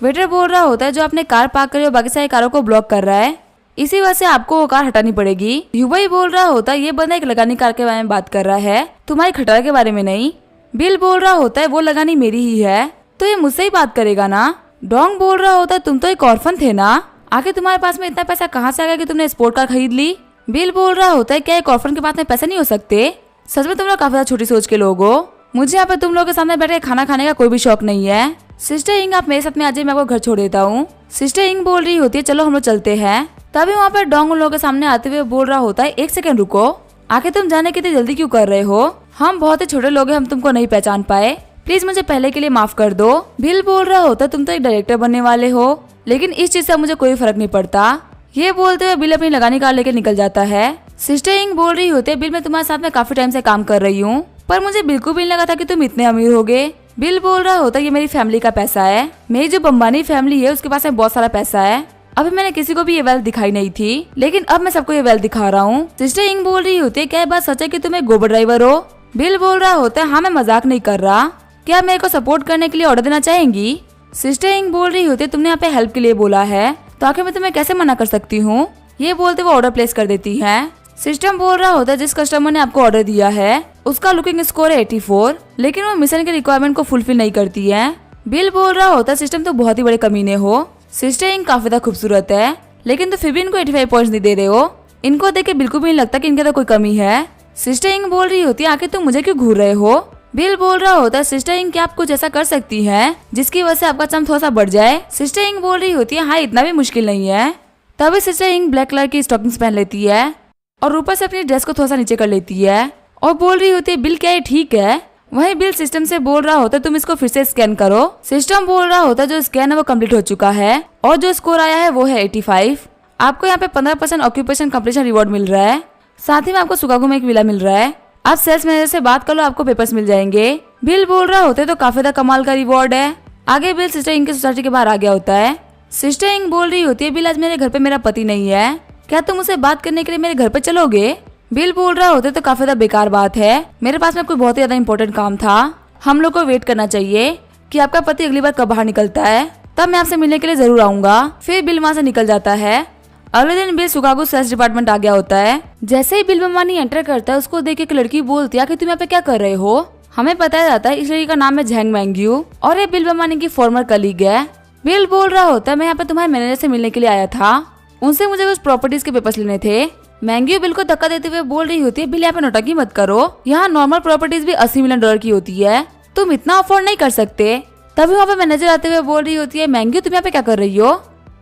वेटर बोल रहा होता है जो आपने कार पार्क करी और बाकी सारी कारों को ब्लॉक कर रहा है, इसी वजह से आपको वो कार हटानी पड़ेगी। युवा बोल रहा होता है ये बंदा एक लगानी कार के बारे में बात कर रहा है, तुम्हारी खटारा के बारे में नहीं। बिल बोल रहा होता है वो लगानी मेरी ही है तो ये मुझसे ही बात करेगा ना। डोंग बोल रहा होता है तुम तो एक ऑर्फन थे ना, आखिर तुम्हारे पास में इतना पैसा कहाँ से आ गया कि तुमने स्पोर्ट कार खरीद ली। बिल बोल रहा होता है क्या एक ऑर्फन के पास में पैसे नहीं हो सकते, सच में तुम लोग काफी छोटी सोच के लोग हो, मुझे यहाँ पे तुम लोगों के सामने बैठ के खाना खाने का कोई भी शौक नहीं है। सिस्टर इंग आप मेरे साथ में आ जाइए, मैं आपको घर छोड़ देता हूँ। सिस्टर इंग बोल रही होती है चलो हम लोग चलते हैं। तभी वहाँ पर डोंग उन लोगों के सामने आते हुए बोल रहा होता है 1 सेकंड रुको, आखिर तुम जाने की इतनी जल्दी क्यों कर रहे हो, हम बहुत ही छोटे लोग हैं, हम तुमको नहीं पहचान पाए, प्लीज मुझे पहले के लिए माफ कर दो। बिल बोल रहा होता तुम तो एक डायरेक्टर बनने वाले हो, लेकिन इस चीज से मुझे कोई फर्क नहीं पड़ता। ये बोलते हुए बिल अपनी लगानी कार लेकर निकल जाता है। सिस्टर इंग बोल रही होती है बिल मैं तुम्हारे साथ में काफी टाइम से काम कर रही हूँ, पर मुझे बिल्कुल भी नहीं लगा था कि तुम इतने अमीर होगे। बिल बोल रहा होता ये मेरी फैमिली का पैसा है, मेरी जो बम्बानी फैमिली है उसके पास में बहुत सारा पैसा है, अभी मैंने किसी को भी ये वेल्थ दिखाई नहीं थी, लेकिन अब मैं सबको ये वेल्थ दिखा रहा हूँ। सिस्टर इंग बोल रही होती है क्या बात सच है कि तुम एक गोबर ड्राइवर हो। बिल बोल रहा होता है हाँ मैं मजाक नहीं कर रहा, क्या मेरे को सपोर्ट करने के लिए ऑर्डर देना चाहेंगी। सिस्टर इंग बोल रही होती है तुमने यहाँ पे हेल्प के लिए बोला है तो आखिर मैं तुम्हें कैसे मना कर सकती हूँ। ये बोलते वो ऑर्डर प्लेस कर देती है। सिस्टम बोल रहा होता है जिस कस्टमर ने आपको ऑर्डर दिया है उसका लुकिंग स्कोर है 84, लेकिन वो मिशन के रिक्वायरमेंट को फुलफिल नहीं करती है। बिल बोल रहा होता है सिस्टम तो बहुत ही बड़े कमीने हो, सिस्टर इंग काफी ज्यादा खूबसूरत है, लेकिन तो फिर भी इनको 85 पॉइंट्स नहीं दे रहे हो, इनको देख के बिल्कुल भी नहीं लगता कि इनके तो कोई कमी है। सिस्टर इंग बोल रही होती है आखिर तुम मुझे क्यों घूर रहे हो। बिल बोल रहा होता है सिस्टर इंग क्या आप कुछ ऐसा कर सकती हैं जिसकी वजह से आपका चम थोड़ा सा बढ़ जाए। सिस्टर इंग बोल रही होती है हाँ इतना भी मुश्किल नहीं है। तभी सिस्टर इंग ब्लैक कलर की स्टॉकिंग्स पहन लेती है और ऊपर से अपनी ड्रेस को थोड़ा सा नीचे कर लेती है और बोल रही होती है बिल क्या ये ठीक है। वहीं बिल सिस्टम से बोल रहा होता है तुम इसको फिर से स्कैन करो। सिस्टम बोल रहा होता है जो स्कैन है वो कम्प्लीट हो चुका है और जो स्कोर आया है वो है 85। आपको यहाँ पे 15% ऑक्यूपेशन कम्प्लीशन रिवॉर्ड मिल रहा है, साथ ही में आपको शिकागो में एक विला मिल रहा है, आप सेल्स मैनेजर से बात कर लो आपको पेपर्स मिल जाएंगे। बिल बोल रहा होता है तो काफी ज्यादा कमाल का रिवॉर्ड है। आगे बिल सिस्टर इंग की सोसाइटी के बाहर आ गया होता है। सिस्टर इंग बोल रही होती है बिल आज मेरे घर पे मेरा पति नहीं है, क्या तुम उसे बात करने के लिए मेरे घर पे चलोगे। बिल बोल रहा होता है तो काफी ज्यादा बेकार बात है, मेरे पास में कोई बहुत ही ज्यादा इंपॉर्टेंट काम था, हम लोग को वेट करना चाहिए कि आपका पति अगली बार कब बाहर निकलता है, तब मैं आपसे मिलने के लिए जरूर आऊंगा। फिर बिल वहाँ से निकल जाता है। अगले दिन बिल शिकागो सेल्स डिपार्टमेंट आ गया होता है। जैसे ही बिल बम्बानी एंटर करता है उसको देख के एक लड़की बोलती है कि तुम यहाँ पे क्या कर रहे हो। हमें बताया जाता है इस लड़की का नाम है झैंग मैंग्यू और ये बिल बम्बानी की फॉर्मर कलीग है। बिल बोल रहा होता है मैं यहाँ पे तुम्हारे मैनेजर से मिलने के लिए आया था, उनसे मुझे कुछ प्रॉपर्टीज के पेपर्स लेने थे। मैंग्यू बिल को धक्का देते हुए बोल रही होती है बिल यहाँ पे नौटंकी मत करो, यहाँ नॉर्मल प्रॉपर्टीज भी $80 मिलियन की होती है, तुम इतना अफोर्ड नहीं कर सकते। तभी वहाँ पे मैनेजर आते हुए बोल रही होती है मैंग्यू तुम यहाँ पे क्या कर रही हो,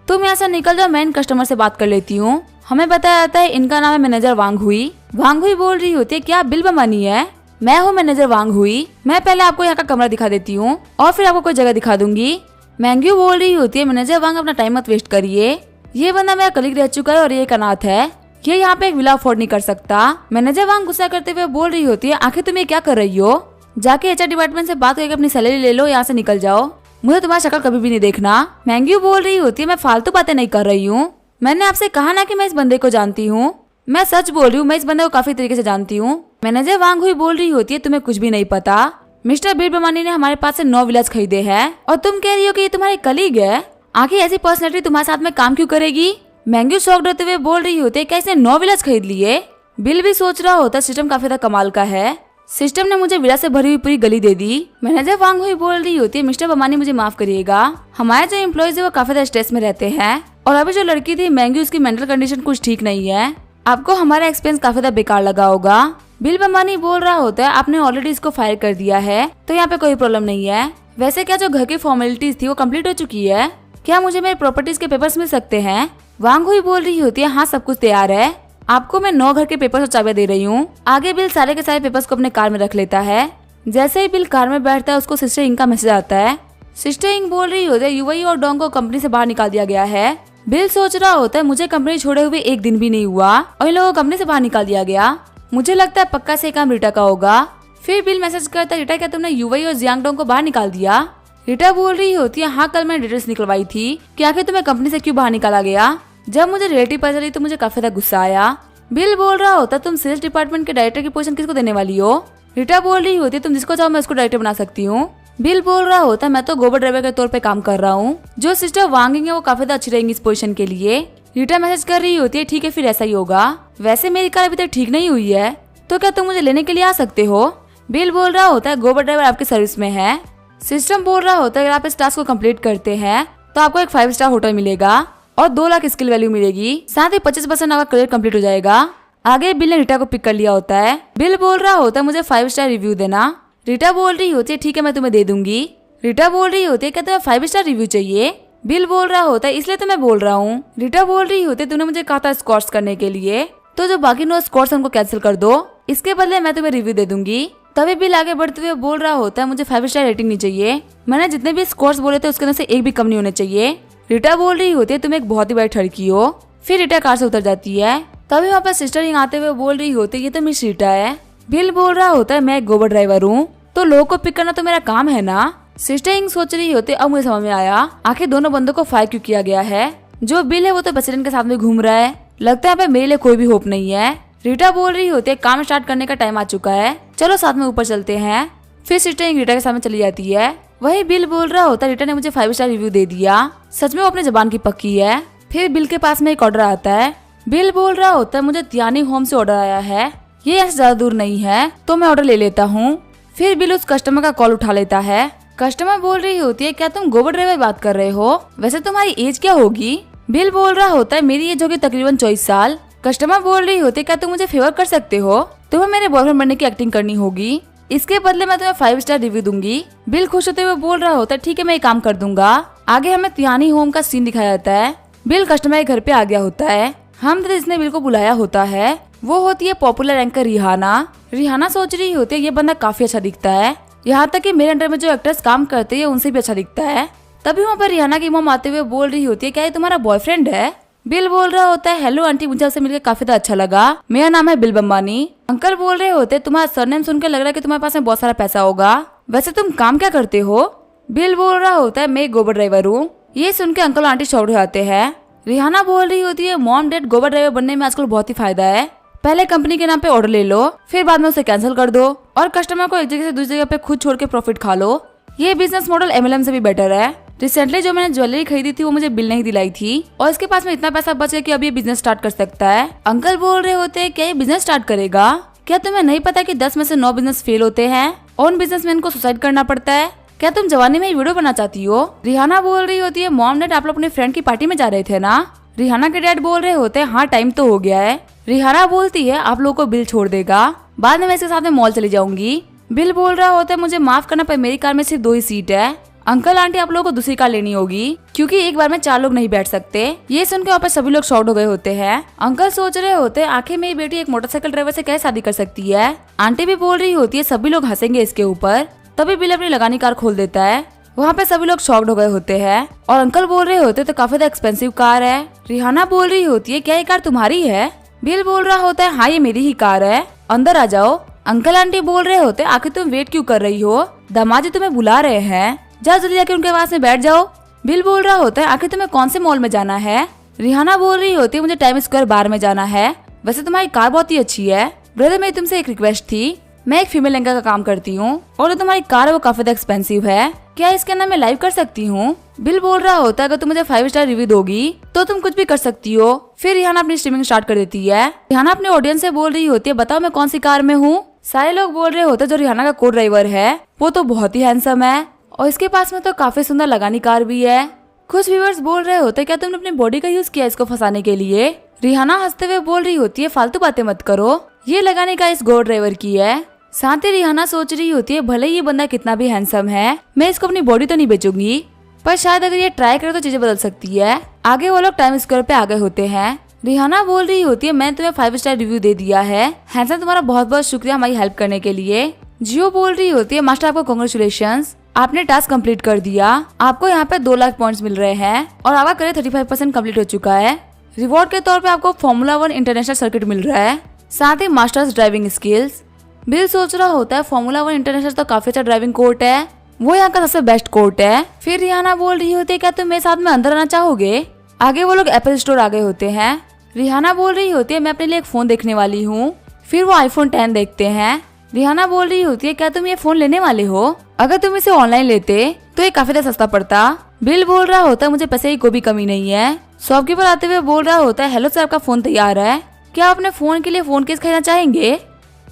तुम यहाँ से निकल जाओ, मैं इन कस्टमर से बात कर लेती हूँ। हमें बताया जाता है इनका नाम है मैनेजर वांग हुई। वांग हुई बोल रही होती है क्या बिल बम्बानी है, मैं हूँ मैनेजर वांग हुई, मैं पहले आपको यहाँ का कमरा दिखा देती हूँ और फिर आपको कोई जगह दिखा दूंगी। मैंग्यू बोल रही होती है मैनेजर वांग अपना टाइम मत वेस्ट करिए, ये बंदा मेरा कलीग रह चुका है और ये एक अनाथ है, ये यहाँ पे एक विला अफोर्ड नहीं कर सकता। मैनेजर वांग गुस्सा करते हुए बोल रही होती है आखिर तुम ये क्या कर रही हो, जाके एचआर डिपार्टमेंट से बात करके अपनी सैलरी ले लो, यहाँ से निकल जाओ, मुझे तुम्हारा शक्ल कभी भी नहीं देखना। मैंग्यू बोल रही होती है मैं फालतू बातें नहीं कर रही हूँ, मैंने आपसे कहा ना कि मैं इस बंदे को जानती हूँ, मैं सच बोल रही हूँ, मैं इस बंदे को काफी तरीके से जानती हूँ। मैनेजर वांग हुई बोल रही होती है तुम्हें कुछ भी नहीं पता, मिस्टर बिल बम्बानी ने हमारे पास से 9 विलाज खरीदे हैं और तुम कह रही हो कि ये तुम्हारे कलीग है, आखिर ऐसी पर्सनैलिटी तुम्हारे साथ में काम क्यों करेगी। मैंग्यू शॉक्ड होते हुए बोल रही होती है क्या इसने 9 विलाज खरीद लिए। बिल भी सोच रहा होता सिस्टम काफी ज्यादा कमाल का है, सिस्टम ने मुझे विरा से भरी हुई पूरी गली दे दी। मैनेजर वांग हुई बोल रही होती है, मिस्टर बमानी मुझे माफ करिएगा, हमारे जो एम्प्लॉइज है वो काफी ज्यादा स्ट्रेस में रहते हैं और अभी जो लड़की थी मैंगी उसकी मेंटल कंडीशन कुछ ठीक नहीं है, आपको हमारा एक्सपीरियंस काफी ज्यादा बेकार लगा होगा। बिल बमानी बोल रहा होता है, आपने ऑलरेडी इसको फायर कर दिया है तो यहाँ पे कोई प्रॉब्लम नहीं है। वैसे क्या जो घर की फॉर्मेलिटीज थी वो कम्प्लीट हो चुकी है, क्या मुझे मेरे प्रॉपर्टीज के पेपर्स मिल सकते हैं? वांग हुई बोल रही होती है, हाँ सब कुछ तैयार है, आपको मैं 9 घर के पेपर्स और चाबियां दे रही हूँ। आगे बिल सारे के सारे पेपर्स को अपने कार में रख लेता है। जैसे ही बिल कार में बैठता है उसको सिस्टर इंग का मैसेज आता है। सिस्टर इंग बोल रही होती है, यूवी और डोंग को कंपनी से बाहर निकाल दिया गया है। बिल सोच रहा होता है, मुझे कंपनी छोड़े हुए 1 दिन भी नहीं हुआ और इन लोगों को कंपनी से बाहर निकाल दिया गया, मुझे लगता है पक्का से काम रीटा का होगा। फिर बिल मैसेज करता है, रीटा क्या तुमने यूवी और जियांग डोंग को बाहर निकाल दिया? रीटा बोल रही होती है, हाँ कल मैंने डिटेल्स निकलवाई थी कि आखिर तुम्हें कंपनी से क्यों बाहर निकाला गया। जब मुझे रिलेटिव पता चली तो मुझे काफी ज्यादा गुस्सा आया। बिल बोल रहा होता, तुम सेल्स डिपार्टमेंट के डायरेक्टर की पोजीशन किसको देने वाली हो? रीटा बोल रही होती है, तुम जिसको चाहो मैं उसको डायरेक्टर बना सकती हूँ। बिल बोल रहा होता, मैं तो गोबर ड्राइवर के तौर पे काम कर रहा हूँ, जो सिस्टर वांगिंग है वो काफी ज्यादा अच्छी रहेंगी इस पोजीशन के लिए। रीटा मैसेज कर रही होती है, ठीक है फिर ऐसा ही होगा, वैसे मेरी कार अभी तक ठीक नहीं हुई है तो क्या तुम मुझे लेने के लिए आ सकते हो? बिल बोल रहा होता है, गोबर ड्राइवर आपकी सर्विस में है। सिस्टम बोल रहा होता है, अगर आप इस टास्क को कंप्लीट करते हैं तो आपको एक 5 स्टार होटल मिलेगा और 2 लाख स्किल वैल्यू मिलेगी, साथ ही 25% आपका करियर कंप्लीट हो जाएगा। आगे बिल ने रीटा को पिक कर लिया होता है। बिल बोल रहा होता है, मुझे 5 स्टार रिव्यू देना। रीटा बोल रही होती है, ठीक है मैं तुम्हें दे दूंगी। रीटा बोल रही होती है, क्या तुम्हें 5 स्टार रिव्यू चाहिए? बिल बोल रहा होता है, इसलिए तो मैं बोल रहा हूँ। रीटा बोल रही होती है, तूने मुझे कहा था स्कॉर्स करने के लिए, तो जो बाकी 9 स्कॉर्स उनको कैंसिल कर दो, इसके बदले मैं तुम्हें रिव्यू दे दूंगी। तभी बिल आगे बढ़ते हुए बोल रहा होता है, मुझे 5 स्टार रेटिंग नहीं चाहिए, मैंने जितने भी स्कॉर्स बोले थे उसके अंदर से एक भी कम नहीं होने चाहिए। रीटा बोल रही होती है, तुम एक बहुत ही बड़ी ठड़की हो। फिर रीटा कार से उतर जाती है। तभी वहाँ पर सिस्टर इंग आते हुए बोल रही होती है, ये तो मिस रीटा है। बिल बोल रहा होता है, मैं एक गोबर ड्राइवर हूँ तो लोगों को पिक करना तो मेरा काम है ना। सिस्टर इंग सोच रही होती है, अब मुझे समझ में आया आखिर दोनों बंदों को फायर क्यों किया गया है। जो बिल है वो तो प्रेसिडेंट के साथ में घूम रहा है, लगता है यहाँ पे मेरे लिए कोई भी होप नहीं है। रीटा बोल रही होती है, काम स्टार्ट करने का टाइम आ चुका है, चलो साथ में ऊपर चलते हैं। फिर सिस्टर इंग रीटा के सामने चली जाती है। वही बिल बोल रहा होता है, रीटा ने मुझे 5 स्टार रिव्यू दे दिया, सच में वो अपने जबान की पक्की है। फिर बिल के पास में एक ऑर्डर आता है। बिल बोल रहा होता है, मुझे तियानी होम से ऑर्डर आया है, ये ऐसे ज्यादा दूर नहीं है तो मैं ऑर्डर ले लेता हूँ। फिर बिल उस कस्टमर का कॉल उठा लेता है। कस्टमर बोल रही होती है, क्या तुम गोबर ड्राइवर बात कर रहे हो, वैसे तुम्हारी एज क्या होगी? बिल बोल रहा होता है, मेरी एज होगी तकरीबन 24 साल। कस्टमर बोल रही होती है, क्या तुम मुझे फेवर कर सकते हो, तुम्हें मेरे बॉयफ्रेंड बनने की एक्टिंग करनी होगी, इसके बदले मैं तुम्हें 5 स्टार रिव्यू दूंगी। बिल खुश होते हुए बोल रहा होता है, ठीक है मैं ये काम कर दूंगा। आगे हमें तियानी होम का सीन दिखाया जाता है। बिल कस्टमर के घर पे आ गया होता है। हम जिसने बिल को बुलाया होता है वो होती है पॉपुलर एंकर रिहाना। रिहाना सोच रही होती है, ये बंदा काफी अच्छा दिखता है, यहाँ तक कि मेरे अंडर में जो एक्टर्स काम करते हैं उनसे भी अच्छा दिखता है। तभी वहाँ पर रिहाना की मॉम आते हुए बोल रही होती है, क्या ये तुम्हारा बॉयफ्रेंड है? बिल बोल रहा होता है, हेलो आंटी, मुझे आपसे मिलकर काफी अच्छा लगा, मेरा नाम है बिल बम्बानी। अंकल बोल रहे होते, तुम्हारा सरनेम सुनकर लग रहा है कि तुम्हारे पास में बहुत सारा पैसा होगा, वैसे तुम काम क्या करते हो? बिल बोल रहा होता है, मैं एक गोबर ड्राइवर हूँ। ये सुन के अंकल आंटी शॉक्ड हो जाते हैं। रिहाना बोल रही होती है, मॉम डैड गोबर ड्राइवर बनने में आजकल बहुत ही फायदा है, पहले कंपनी के नाम पे ऑर्डर ले लो, फिर बाद में उसे कैंसिल कर दो और कस्टमर को एक जगह से दूसरी जगह पे खुद छोड़ के प्रॉफिट खा लो। ये बिजनेस मॉडल MLM से भी बेटर है। रिसेंटली जो मैंने ज्वेलरी खरीदी थी वो मुझे बिल नहीं दिलाई थी और इसके पास में इतना पैसा बच गया कि अब ये बिजनेस स्टार्ट कर सकता है। अंकल बोल रहे होते हैं, क्या ये बिजनेस स्टार्ट करेगा? क्या तुम्हें नहीं पता कि 10 में से 9 बिजनेस फेल होते हैं और उन बिजनेसमैन को सुसाइड करना पड़ता है? क्या तुम जवानी में वीडियो बनाना चाहती हो? रिहाना बोल रही होती है, मॉम डैड आप लोग अपने फ्रेंड की पार्टी में जा रहे थे ना? रिहाना के डैड बोल रहे होते हैं, हाँ टाइम तो हो गया है। रिहाना बोलती है, आप लोगों को बिल छोड़ देगा, बाद में मैं इसके साथ में मॉल चली जाऊंगी। बिल बोल रहा होता है, मुझे माफ करना पर मेरी कार में सिर्फ 2 ही सीट है, अंकल आंटी आप लोगों को दूसरी कार लेनी होगी क्योंकि एक बार में 4 लोग नहीं बैठ सकते। ये सुनकर वहाँ पर सभी लोग शॉक्ड हो गए होते हैं। अंकल सोच रहे होते हैं, आखिर मेरी बेटी एक मोटरसाइकिल ड्राइवर से कैसे शादी कर सकती है? आंटी भी बोल रही होती है, सभी लोग हंसेंगे इसके ऊपर। तभी बिल अपनी लगानी कार खोल देता है। वहाँ पे सभी लोग शॉक्ड हो गए होते हैं और अंकल बोल रहे होते तो काफी एक्सपेंसिव कार है। रिहाना बोल रही होती है, क्या ये कार तुम्हारी है? बिल बोल रहा होता है, हाँ ये मेरी ही कार है, अंदर आ जाओ। अंकल आंटी बोल रहे होते, आखिर तुम वेट क्यों कर रही हो, दामाजी तुम्हें बुला रहे हैं, जाओ जल्दी जाके उनके पास में बैठ जाओ। बिल बोल रहा होता है, आखिर तुम्हें कौन से मॉल में जाना है? रिहाना बोल रही होती है, मुझे टाइम स्क्वायर बार में जाना है, वैसे तुम्हारी कार बहुत ही अच्छी है। ब्रदर मेरी तुमसे एक रिक्वेस्ट थी, मैं एक फीमेल लहंगा का काम करती हूँ और जो तुम्हारी कार है वो काफी एक्सपेंसिव है, क्या इसके अंदर मैं लाइव कर सकती हूँ? बिल बोल रहा होता है, अगर तुम मुझे 5 स्टार रिव्यू दोगी तो तुम कुछ भी कर सकती हो। फिर रिहाना अपनी स्ट्रीमिंग स्टार्ट कर देती है। रिहाना अपने ऑडियंस से बोल रही होती है, बताओ मैं कौन सी कार में हूँ? सारे लोग बोल रहे होते जो रिहाना का को ड्राइवर है वो तो बहुत ही हैंडसम है और इसके पास में तो काफी सुंदर लगानी कार भी है। कुछ व्यूअर्स बोल रहे होते क्या तुमने अपनी बॉडी का यूज किया इसको फंसाने के लिए। रिहाना हंसते हुए बोल रही होती है फालतू बातें मत करो, ये लगाने का इस गो ड्राइवर की है। साथ ही रिहाना सोच रही होती है भले ये बंदा कितना भी हैंडसम है मैं इसको अपनी बॉडी तो नहीं बेचूंगी, पर शायद अगर ये ट्राई करे तो चीजें बदल सकती है। आगे वो लोग टाइम स्क्वायर पे आ गए होते हैं। रिहाना बोल रही होती है मैंने तुम्हें 5 स्टार रिव्यू दे दिया है, हैंडसम तुम्हारा बहुत बहुत शुक्रिया हमारी हेल्प करने के लिए। जियो बोल रही होती है मास्टर आपको कांग्रेचुलेशंस, आपने टास्क कंप्लीट कर दिया, आपको यहाँ पे 2 लाख पॉइंट्स मिल रहे हैं और आपका करियर 35% कंप्लीट हो चुका है। रिवॉर्ड के तौर पे आपको फॉर्मूला 1 इंटरनेशनल सर्किट मिल रहा है, साथ ही मास्टर्स ड्राइविंग स्किल्स। बिल सोच रहा होता है फॉर्मूला 1 इंटरनेशनल तो काफी अच्छा ड्राइविंग कोर्ट है, वो यहाँ का सबसे बेस्ट कोर्ट है। फिर रिहाना बोल रही होती है क्या तुम मेरे साथ में अंदर आना चाहोगे। आगे वो लोग एप्पल स्टोर आ गए होते हैं। रिहाना बोल रही होती है मैं अपने लिए एक फोन देखने वाली हूँ। फिर वो आईफोन 10 देखते हैं। रिहाना बोल रही होती है क्या तुम ये फोन लेने वाले हो, अगर तुम इसे ऑनलाइन लेते तो ये काफी सस्ता पड़ता। बिल बोल रहा होता है मुझे पैसे की कोई भी कमी नहीं है। शॉपकीपर आते हुए बोल रहा होता है हेलो सर आपका फोन तैयार है, क्या आप अपने फोन के लिए फोन केस खरीदना चाहेंगे।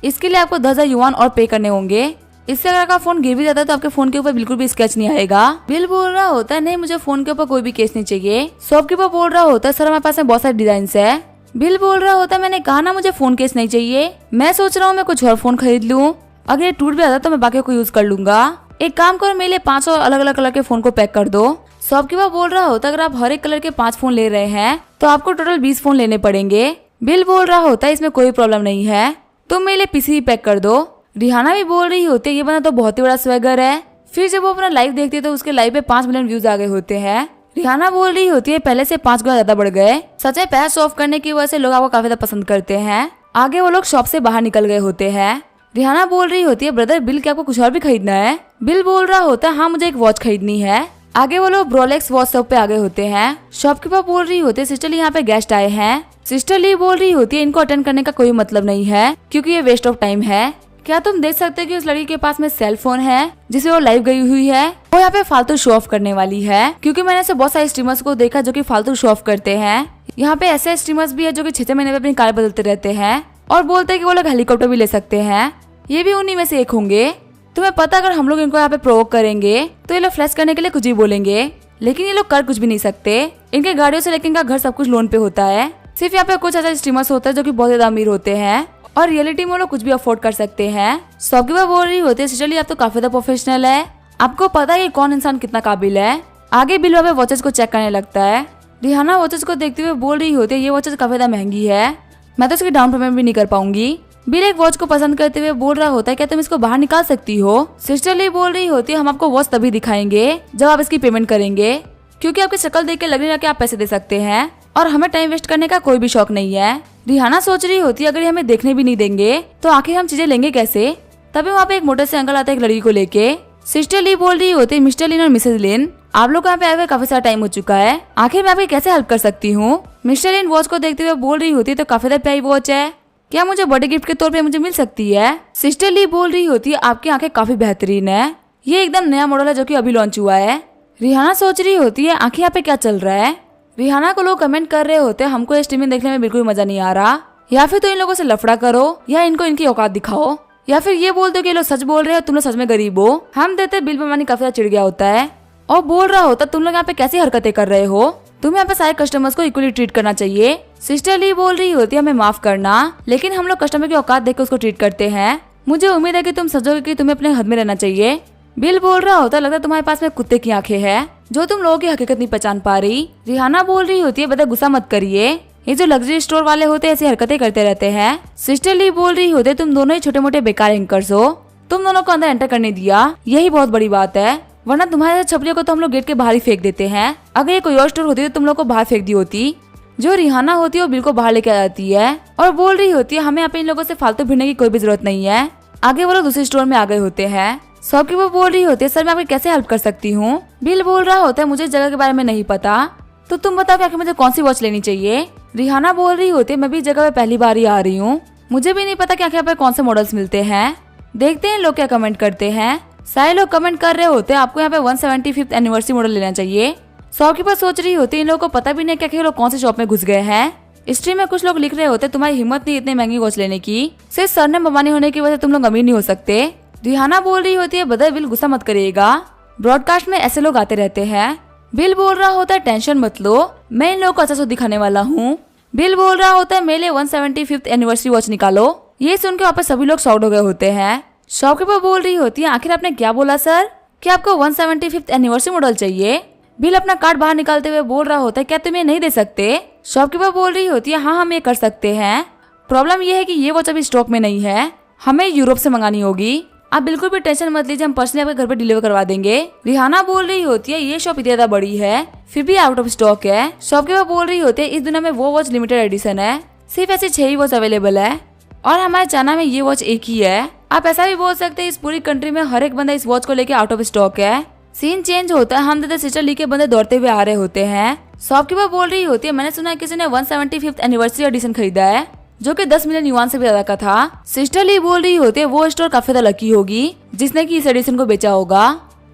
इसके लिए आपको 10,000 युआन और पे करने होंगे, इससे अगर आपका फोन गिर भी जाता है तो आपके फोन के ऊपर बिल्कुल भी स्क्रैच नहीं आएगा। बिल बोल रहा होता है नहीं मुझे फोन के ऊपर कोई भी केस नहीं चाहिए। शॉपकीपर बोल रहा होता है सर हमारे पास में बहुत सारे डिजाइन है। बिल बोल रहा होता है मैंने कहा ना मुझे फोन केस नहीं चाहिए, मैं सोच रहा हूँ मैं कुछ और फोन खरीद लूँ, अगर ये टूट भी आता तो मैं बाकी को यूज कर लूंगा। एक काम करो मेरे लिए 5 और अलग अलग कलर के फोन को पैक कर दो। शॉपकीपर बोल रहा होता है अगर आप हर एक कलर के 5 फोन ले रहे हैं तो आपको टोटल 20 फोन लेने पड़ेंगे। बिल बोल रहा होता है इसमें कोई प्रॉब्लम नहीं है, तुम मेरे लिए पीसी पैक कर दो। रिहाना भी बोल रही होती है ये बंदा तो बहुत ही बड़ा स्वैगर है। फिर जब वो अपना लाइव देखती है तो उसके लाइव पे 5 मिलियन व्यूज आ गए होते हैं। रिहाना बोल रही होती है पहले से 5 गुना ज्यादा बढ़ गए, सच है पैसा ऑफ करने की वजह से लोग आपको काफी ज्यादा पसंद करते हैं। आगे वो लोग शॉप से बाहर निकल गए होते हैं। रिहाना बोल रही होती है ब्रदर बिल क्या आपको कुछ और भी खरीदना है। बिल बोल रहा होता है हाँ मुझे एक वॉच खरीदनी है। आगे वो लोग ब्रोलेक्स वॉच शॉप पे आ गए होते हैं। शॉपकीपर बोल रही होती है सिस्टर ली यहाँ पे गेस्ट आए हैं। सिस्टर ली बोल रही होती है इनको अटेंड करने का कोई मतलब नहीं है क्योंकि ये वेस्ट ऑफ टाइम है। क्या तुम देख सकते हो कि उस लड़की के पास में सेल फोन है जिसे वो लाइव गई हुई है, वो यहाँ पे फालतू शो ऑफ करने वाली है, क्योंकि मैंने ऐसे बहुत सारे स्ट्रीमर्स को देखा जो कि फालतू शो ऑफ करते हैं। यहाँ पे ऐसे स्ट्रीमर्स भी है जो कि 6 महीने में अपनी कार बदलते रहते हैं और बोलते हैं कि वो लोग हेलीकॉप्टर भी ले सकते हैं, ये भी उन्हीं में से एक होंगे। तुम्हें पता अगर हम लोग इनको यहाँ पे प्रोवोक करेंगे तो ये लोग फ्लैश करने के लिए कुछ भी बोलेंगे, लेकिन ये लोग कर कुछ भी नहीं सकते। इनके गाड़ियों से लेकिन इनका घर सब कुछ लोन पे होता है। सिर्फ यहाँ पे कुछ ऐसे स्ट्रीमर्स होते हैं जो कि बहुत ज्यादा अमीर होते हैं और रियलिटी में लोग कुछ भी अफोर्ड कर सकते हैं। शॉपकीपर बोल रही होती है सिस्टर आप तो काफी ज्यादा प्रोफेशनल है, आपको पता है कि कौन इंसान कितना काबिल है। आगे बिल वहाँ पे वॉचेस को चेक करने लगता है। रिहाना वॉचेस को देखते हुए बोल रही होती है ये वॉचेस काफी ज्यादा महंगी है, मैं तो इसकी डाउन पेमेंट भी नहीं कर पाऊंगी। बिल एक वॉच को पसंद करते हुए बोल रहा होता है क्या तुम इसको बाहर निकाल सकती हो। सिस्टर ली बोल रही होती है हम आपको वॉच तभी दिखाएंगे जब आप इसकी पेमेंट करेंगे, क्योंकि आपकी शक्ल देख के लग रही है कि आप पैसे दे सकते हैं और हमें टाइम वेस्ट करने का कोई भी शौक नहीं है। रिहाना सोच रही होती है अगर ये हमें देखने भी नहीं देंगे तो आखिर हम चीजें लेंगे कैसे। तभी वहाँ पे एक मोटर से अंकल आता है एक लड़की को लेके। सिस्टर ली बोल रही होती है मिस्टर लिन और मिसेज लिन आप लोग यहाँ पे आए हुए काफी सारा टाइम हो चुका है, आखिर मैं आपकी कैसे हेल्प कर सकती हूँ। मिस्टर लिन वॉच को देखते हुए बोल रही होती है तो काफी ज्यादा प्यारी वॉच है, क्या मुझे बर्थडे गिफ्ट के तौर पे मुझे मिल सकती है। सिस्टर ली बोल रही होती है आपकी आंखें काफी बेहतरीन है, ये एकदम नया मॉडल है जो कि अभी लॉन्च हुआ है। रिहाना सोच रही होती है आंखें यहाँ पे क्या चल रहा है। रिहाना को लोग कमेंट कर रहे होते हैं हमको ये स्ट्रीमिंग देखने में बिल्कुल मजा नहीं आ रहा, या फिर तो इन लोगों से लफड़ा करो या इनको इनकी औकात दिखाओ, या फिर ये बोल दो कि ये लोग सच बोल रहे हो तुम लोग सच में गरीब हो। हम देते बिल बेमानी काफी ज्यादा चिढ़ गया होता है और बोल रहा होता तुम लोग यहाँ पे कैसी हरकतें कर रहे हो, तुम्हें यहाँ पे सारे कस्टमर्स को इक्वली ट्रीट करना चाहिए। सिस्टर ली बोल रही होती है हमें माफ करना, लेकिन हम लोग कस्टमर की औकात देख के उसको ट्रीट करते हैं, मुझे उम्मीद है कि तुम समझोगे कि तुम्हें अपने हद में रहना चाहिए। बिल बोल रहा होता लगता है तुम्हारे पास में कुत्ते की आंखें हैं जो तुम लोगों की हकीकत नहीं पहचान पा रही। रिहाना बोल रही होती है बेटा गुस्सा मत करिए, ये जो लग्जरी स्टोर वाले होते हैं ऐसी हरकतें करते रहते हैं। सिस्टर ली बोल रही होती है तुम दोनों ही छोटे मोटे बेकार एंकर्स हो, तुम दोनों को अंदर एंटर करने दिया यही बहुत बड़ी बात है, वरना तुम्हारे छपरियों को तो हम लोग गेट के बाहर ही फेंक देते हैं। अगर ये कोई और स्टोर होती तो तुम लोग को बाहर फेंक दी होती। जो रिहाना होती है वो बिल को बाहर लेके आ जाती है और बोल रही होती है हमें यहाँ पे इन लोगों से फालतू भिड़ने की कोई भी जरूरत नहीं है। आगे वो लोग दूसरे स्टोर में आ गए होते हैं। शॉपकीपर बोल रही होती है सर मैं आपकी कैसे हेल्प कर सकती हूँ। बिल बोल रहा होता है मुझे इस जगह के बारे में नहीं पता, तो तुम बताओ कि आखिर मुझे कौन सी वॉच लेनी चाहिए। रिहाना बोल रही होती है मैं भी इस जगह पे पहली बार ही आ रही हूँ, मुझे भी नहीं पता कि आखिर यहाँ पे कौन से मॉडल्स मिलते हैं, देखते हैं लोग क्या कमेंट करते हैं। सारे लोग कमेंट कर रहे होते हैं आपको यहाँ पे 175th एनिवर्सरी मॉडल लेना चाहिए। शॉपकीपर सोच रही होती है इन लोगों को पता भी नहीं कि आखिर लोग कौन से शॉप में घुस गए हैं। हिस्ट्री में कुछ लोग लिख रहे होते तुम्हारी हिम्मत नहीं इतनी महंगी वॉच लेने की, सिर्फ सरनेम बमानी होने की वजह से तुम लोग अमीर नहीं हो सकते। रिहाना बोल रही होती है ब्रदर बिल गुस्सा मत करिएगा, ब्रॉडकास्ट में ऐसे लोग आते रहते हैं। बिल बोल रहा होता है टेंशन मत लो, मैं इन लोगों को अच्छा सा दिखाने वाला हूँ। बिल बोल रहा होता है मेरे लिए 175th एनिवर्सरी वॉच निकालो। ये सुन के वहाँ पे सभी लोग शॉक्ड हो गए होते हैं। शॉपकीपर बोल रही होती है आखिर आपने क्या बोला सर, क्या आपको 175th एनिवर्सरी मॉडल चाहिए? बिल अपना कार्ड बाहर निकालते हुए बोल रहा होता है क्या तुम ये नहीं दे सकते? शॉपकीपर बोल रही होती है हाँ हम ये कर सकते हैं, प्रॉब्लम ये है कि ये वॉच अभी स्टॉक में नहीं है, हमें यूरोप से मंगानी होगी। आप बिल्कुल भी टेंशन मत लीजिए, हम पर्सनली आपके घर पे डिलीवर करवा देंगे। रिहाना बोल रही होती है ये शॉप इतनी ज्यादा बड़ी है फिर भी आउट ऑफ स्टॉक है। शॉपकीपर बोल रही होती है इस दुनिया में वो वॉच लिमिटेड एडिशन है, सिर्फ ऐसी 6 ही वॉच अवेलेबल है और हमारे चाइना में ये वॉच एक ही है। आप ऐसा भी बोल सकते हैं इस पूरी कंट्री में हर एक बंदा इस वॉच को लेके आउट ऑफ स्टॉक है। सीन चेंज होता है, हम दादा सिस्टर ली के बंदे दौड़ते हुए आ रहे होते हैं। शॉपकीपर बोल रही होती है मैंने सुना है किसी ने 175th एनिवर्सरी एडिशन खरीदा है जो कि 10 मिलियन युआन से भी ज्यादा का था। सिस्टर ली बोल रही होती है वो स्टोर काफी ज्यादा लकी होगी जिसने की इस एडिशन को बेचा होगा।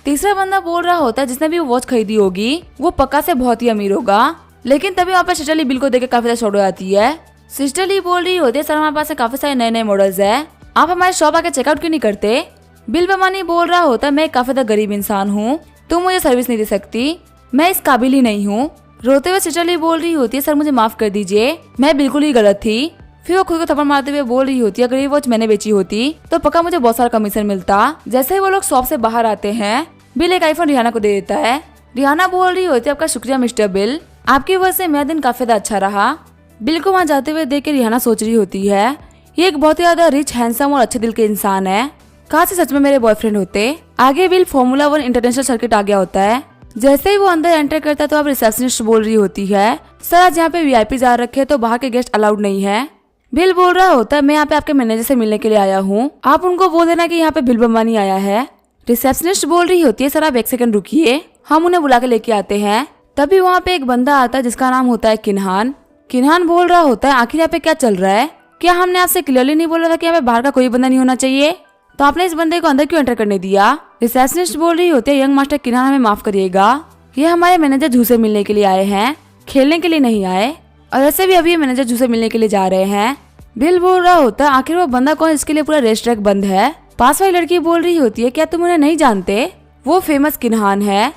तीसरा बंदा बोल रहा होता है जिसने भी वो वॉच खरीदी होगी वो पक्का से बहुत ही अमीर होगा। लेकिन तभी वहाँ पे सिस्टर ली बिल को देख काफी ज्यादा शॉक हो जाती है। सिस्टर ली बोल रही होती है सर हमारे पास काफी सारे नए नए मॉडल्स है, आप हमारे शॉप आके चेकआउट क्यों नहीं करते? बिल बमानी बोल रहा होता है मैं काफी ज्यादा गरीब इंसान हूँ, तुम मुझे सर्विस नहीं दे सकती, मैं इस काबिल ही नहीं हूँ। रोते हुए सिस्टर ली बोल रही होती है सर मुझे माफ कर दीजिए, मैं बिल्कुल ही गलत थी। फिर वो खुद को थप्पड़ मारते हुए बोल रही होती है अगर ये वॉच मैंने बेची होती तो पक्का मुझे बहुत सारा कमीशन मिलता। जैसे ही वो लोग शॉप से बाहर आते हैं बिल एक आईफोन रिहाना को दे देता है। रिहाना बोल रही होती है आपका शुक्रिया मिस्टर बिल, आपकी वजह से मेरा दिन काफी ज्यादा अच्छा रहा। बिल को वहाँ जाते हुए देख के रिहाना सोच रही होती है ये एक बहुत ही ज्यादा रिच हैंडसम और अच्छे दिल के इंसान है, कहाँ से सच में मेरे बॉयफ्रेंड होते। आगे बिल फॉर्मूला 1 इंटरनेशनल सर्किट आ गया होता है। जैसे ही वो अंदर एंटर करता है तो अब रिसेप्शनिस्ट बोल रही होती है सर आज यहाँ पे वीआईपी आ रखे तो बाहर के गेस्ट अलाउड नहीं है। बिल बोल रहा होता है मैं यहाँ पे आपके मैनेजर से मिलने के लिए आया हूँ, आप उनको बोल देना कि यहाँ पे बिल बम्बानी आया है। रिसेप्शनिस्ट बोल रही होती है सर आप 1 सेकंड रुकिए, हम उन्हें बुला के लेके आते हैं। तभी वहाँ पे एक बंदा आता है जिसका नाम होता है किन्हान। किन्हान बोल रहा होता है आखिर यहाँ पे क्या चल रहा है, क्या हमने आपसे क्लियरली नहीं बोला था कि यहाँ पे बाहर का कोई बंदा नहीं होना चाहिए, तो आपने इस बंदे को अंदर क्यों एंटर करने दिया? रिसेप्शनिस्ट बोल रही होती है यंग मास्टर किन्हान हमें माफ करिएगा, ये हमारे मैनेजर जू से मिलने के लिए आए हैं, खेलने के लिए नहीं आए, और ऐसे भी अभी मैनेजर जू से मिलने के लिए जा रहे हैं। बिल बोल रहा होता है आखिर वो बंदा कौन इसके लिए पूरा रेस्टोरेंट बंद है। पास वाली लड़की बोल रही होती है क्या तुम उन्हें नहीं जानते, वो फेमस किन्हान है,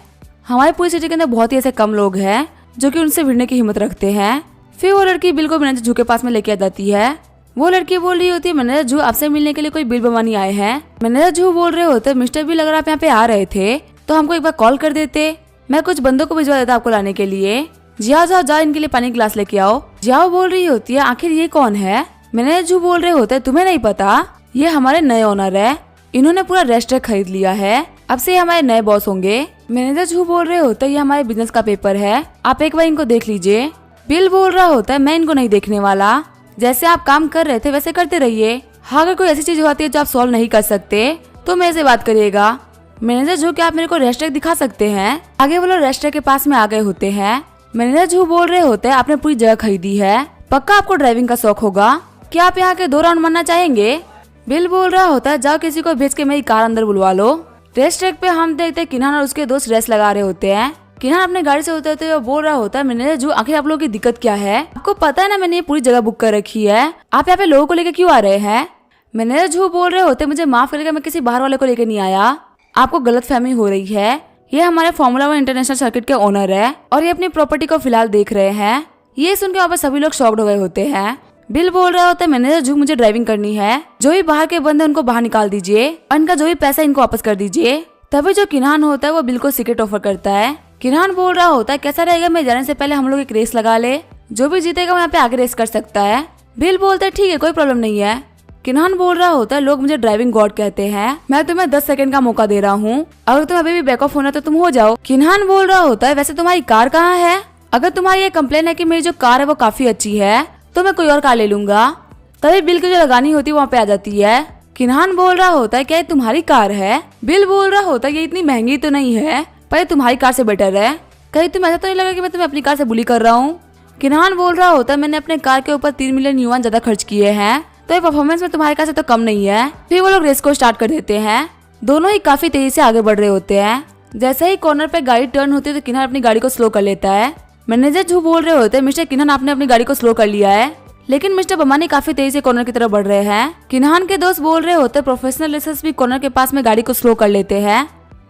हमारी पूरी सिटी के अंदर बहुत ही ऐसे कम लोग हैं जो कि उनसे भिड़ने की हिम्मत रखते हैं। फिर वो लड़की बिल को मैनेजर जू के पास में लेके आ जाती है। वो लड़की बोल रही होती है मैनेजर जू आपसे मिलने के लिए कोई बिल बमानी आए हैं। मैनेजर जू बोल रहे होते मिस्टर बिल अगर आप यहाँ पे आ रहे थे तो हमको एक बार कॉल कर देते, मैं कुछ बंदों को भिजवा देता आपको लाने के लिए। जिया जाओ जाओ इनके लिए पानी गिलास लेके आओ। जियाओ बोल रही होती है आखिर ये कौन है। मैनेजर जू बोल रहे होते तुम्हें नहीं पता, ये हमारे नए ओनर है, इन्होंने पूरा रेस्टोरेंट खरीद लिया है, अब से हमारे नए बॉस होंगे। मैनेजर जू बोल रहे होते ये हमारे बिजनेस का पेपर है, आप एक बार इनको देख लीजिए। बिल बोल रहा होता है मैं इनको नहीं देखने वाला, जैसे आप काम कर रहे थे वैसे करते रहिए, हाँ अगर कोई ऐसी चीज होती है जो आप सॉल्व नहीं कर सकते तो मेरे से बात करिएगा। मैनेजर जू क्या आप मेरे को रेस्टोरेंट दिखा सकते हैं? आगे वो लोग रेस्टोरेंट के पास में आ गए होते हैं। मैनेजर जू बोल रहे होते हैं आपने पूरी जगह खरीदी है, पक्का आपको ड्राइविंग का शौक होगा, क्या आप यहाँ के 2 राउंड मारना चाहेंगे? बिल बोल रहा होता है जाओ किसी को भेज के मेरी कार अंदर बुलवा लो। रेस्टोरेंट पे हम देखते हैं किन्हान और उसके दोस्त रेस लगा रहे होते हैं। किन्हान अपने गाड़ी से उतरते हुए बोल रहा होता है मैनेजर जू आखिर आप लोगों की दिक्कत क्या है, आपको पता है ना मैंने ये पूरी जगह बुक कर रखी है, आप यहाँ पे लोगों को लेकर क्यों आ रहे हैं? मैनेजर जू बोल रहे होते मुझे माफ करिएगा मैं किसी बाहर वाले को लेकर नहीं आया, आपको गलतफहमी हो रही है, ये हमारे फॉर्मूला 1 इंटरनेशनल सर्किट के ओनर है और ये अपनी प्रॉपर्टी को फिलहाल देख रहे हैं। ये सुन के वहाँ पे सभी लोग शॉक्ड हो गए होते हैं। बिल बोल रहा होता है मैनेजर जू मुझे ड्राइविंग करनी है, जो भी बाहर के बंदे उनको बाहर निकाल दीजिए और इनका जो भी पैसा इनको वापस कर दीजिए। तभी जो किन्हान होता है वो बिल को सीक्रेट ऑफर करता है। किन्हान बोल रहा होता है कैसा रहेगा मैं जाने से पहले हम लोग एक रेस लगा ले, जो भी जीतेगा वो यहाँ पे आगे रेस कर सकता है। बिल बोलता है ठीक है कोई प्रॉब्लम नहीं है। किन्हान बोल रहा होता है लोग मुझे ड्राइविंग गॉड कहते हैं, मैं तुम्हें 10 सेकंड का मौका दे रहा हूँ, अगर तुम अभी भी बैक ऑफ होना तो तुम हो जाओ। किन्हान बोल रहा होता है वैसे तुम्हारी कार कहाँ है, अगर तुम्हारी ये कंप्लेन है कि मेरी जो कार है वो काफी अच्छी है तो मैं कोई और कार ले लूंगा। तभी बिल की जो लगानी होती है वहाँ पे आ जाती है। किन्हान बोल रहा होता है क्या ये तुम्हारी कार है? बिल बोल रहा होता है ये इतनी महंगी तो नहीं है पर ये तुम्हारी कार से बेटर है, कहीं तुम्हें ऐसा तो नहीं लगा कि मैं तुम्हें अपनी कार से बुली कर रहा हूँ? किन्हान बोल रहा होता है मैंने अपने कार के ऊपर 3 मिलियन युआन ज्यादा खर्च किए हैं तो ये परफॉर्मेंस में तुम्हारे कार से तो कम नहीं है। फिर वो लोग रेस को स्टार्ट कर देते हैं, दोनों ही काफी तेजी से आगे बढ़ रहे होते हैं। जैसे ही कॉर्नर पे गाड़ी टर्न होती है तो किन्हान अपनी गाड़ी को स्लो कर लेता है। मैनेजर झूठ बोल रहे होते मिस्टर किन्हान आपने अपनी गाड़ी को स्लो कर लिया है, लेकिन मिस्टर बमानी काफी तेजी से कॉर्नर की तरफ बढ़ रहे हैं। किन्हान के दोस्त बोल रहे होते प्रोफेशनल रेसर्स भी कॉर्नर के पास में गाड़ी को स्लो कर लेते हैं,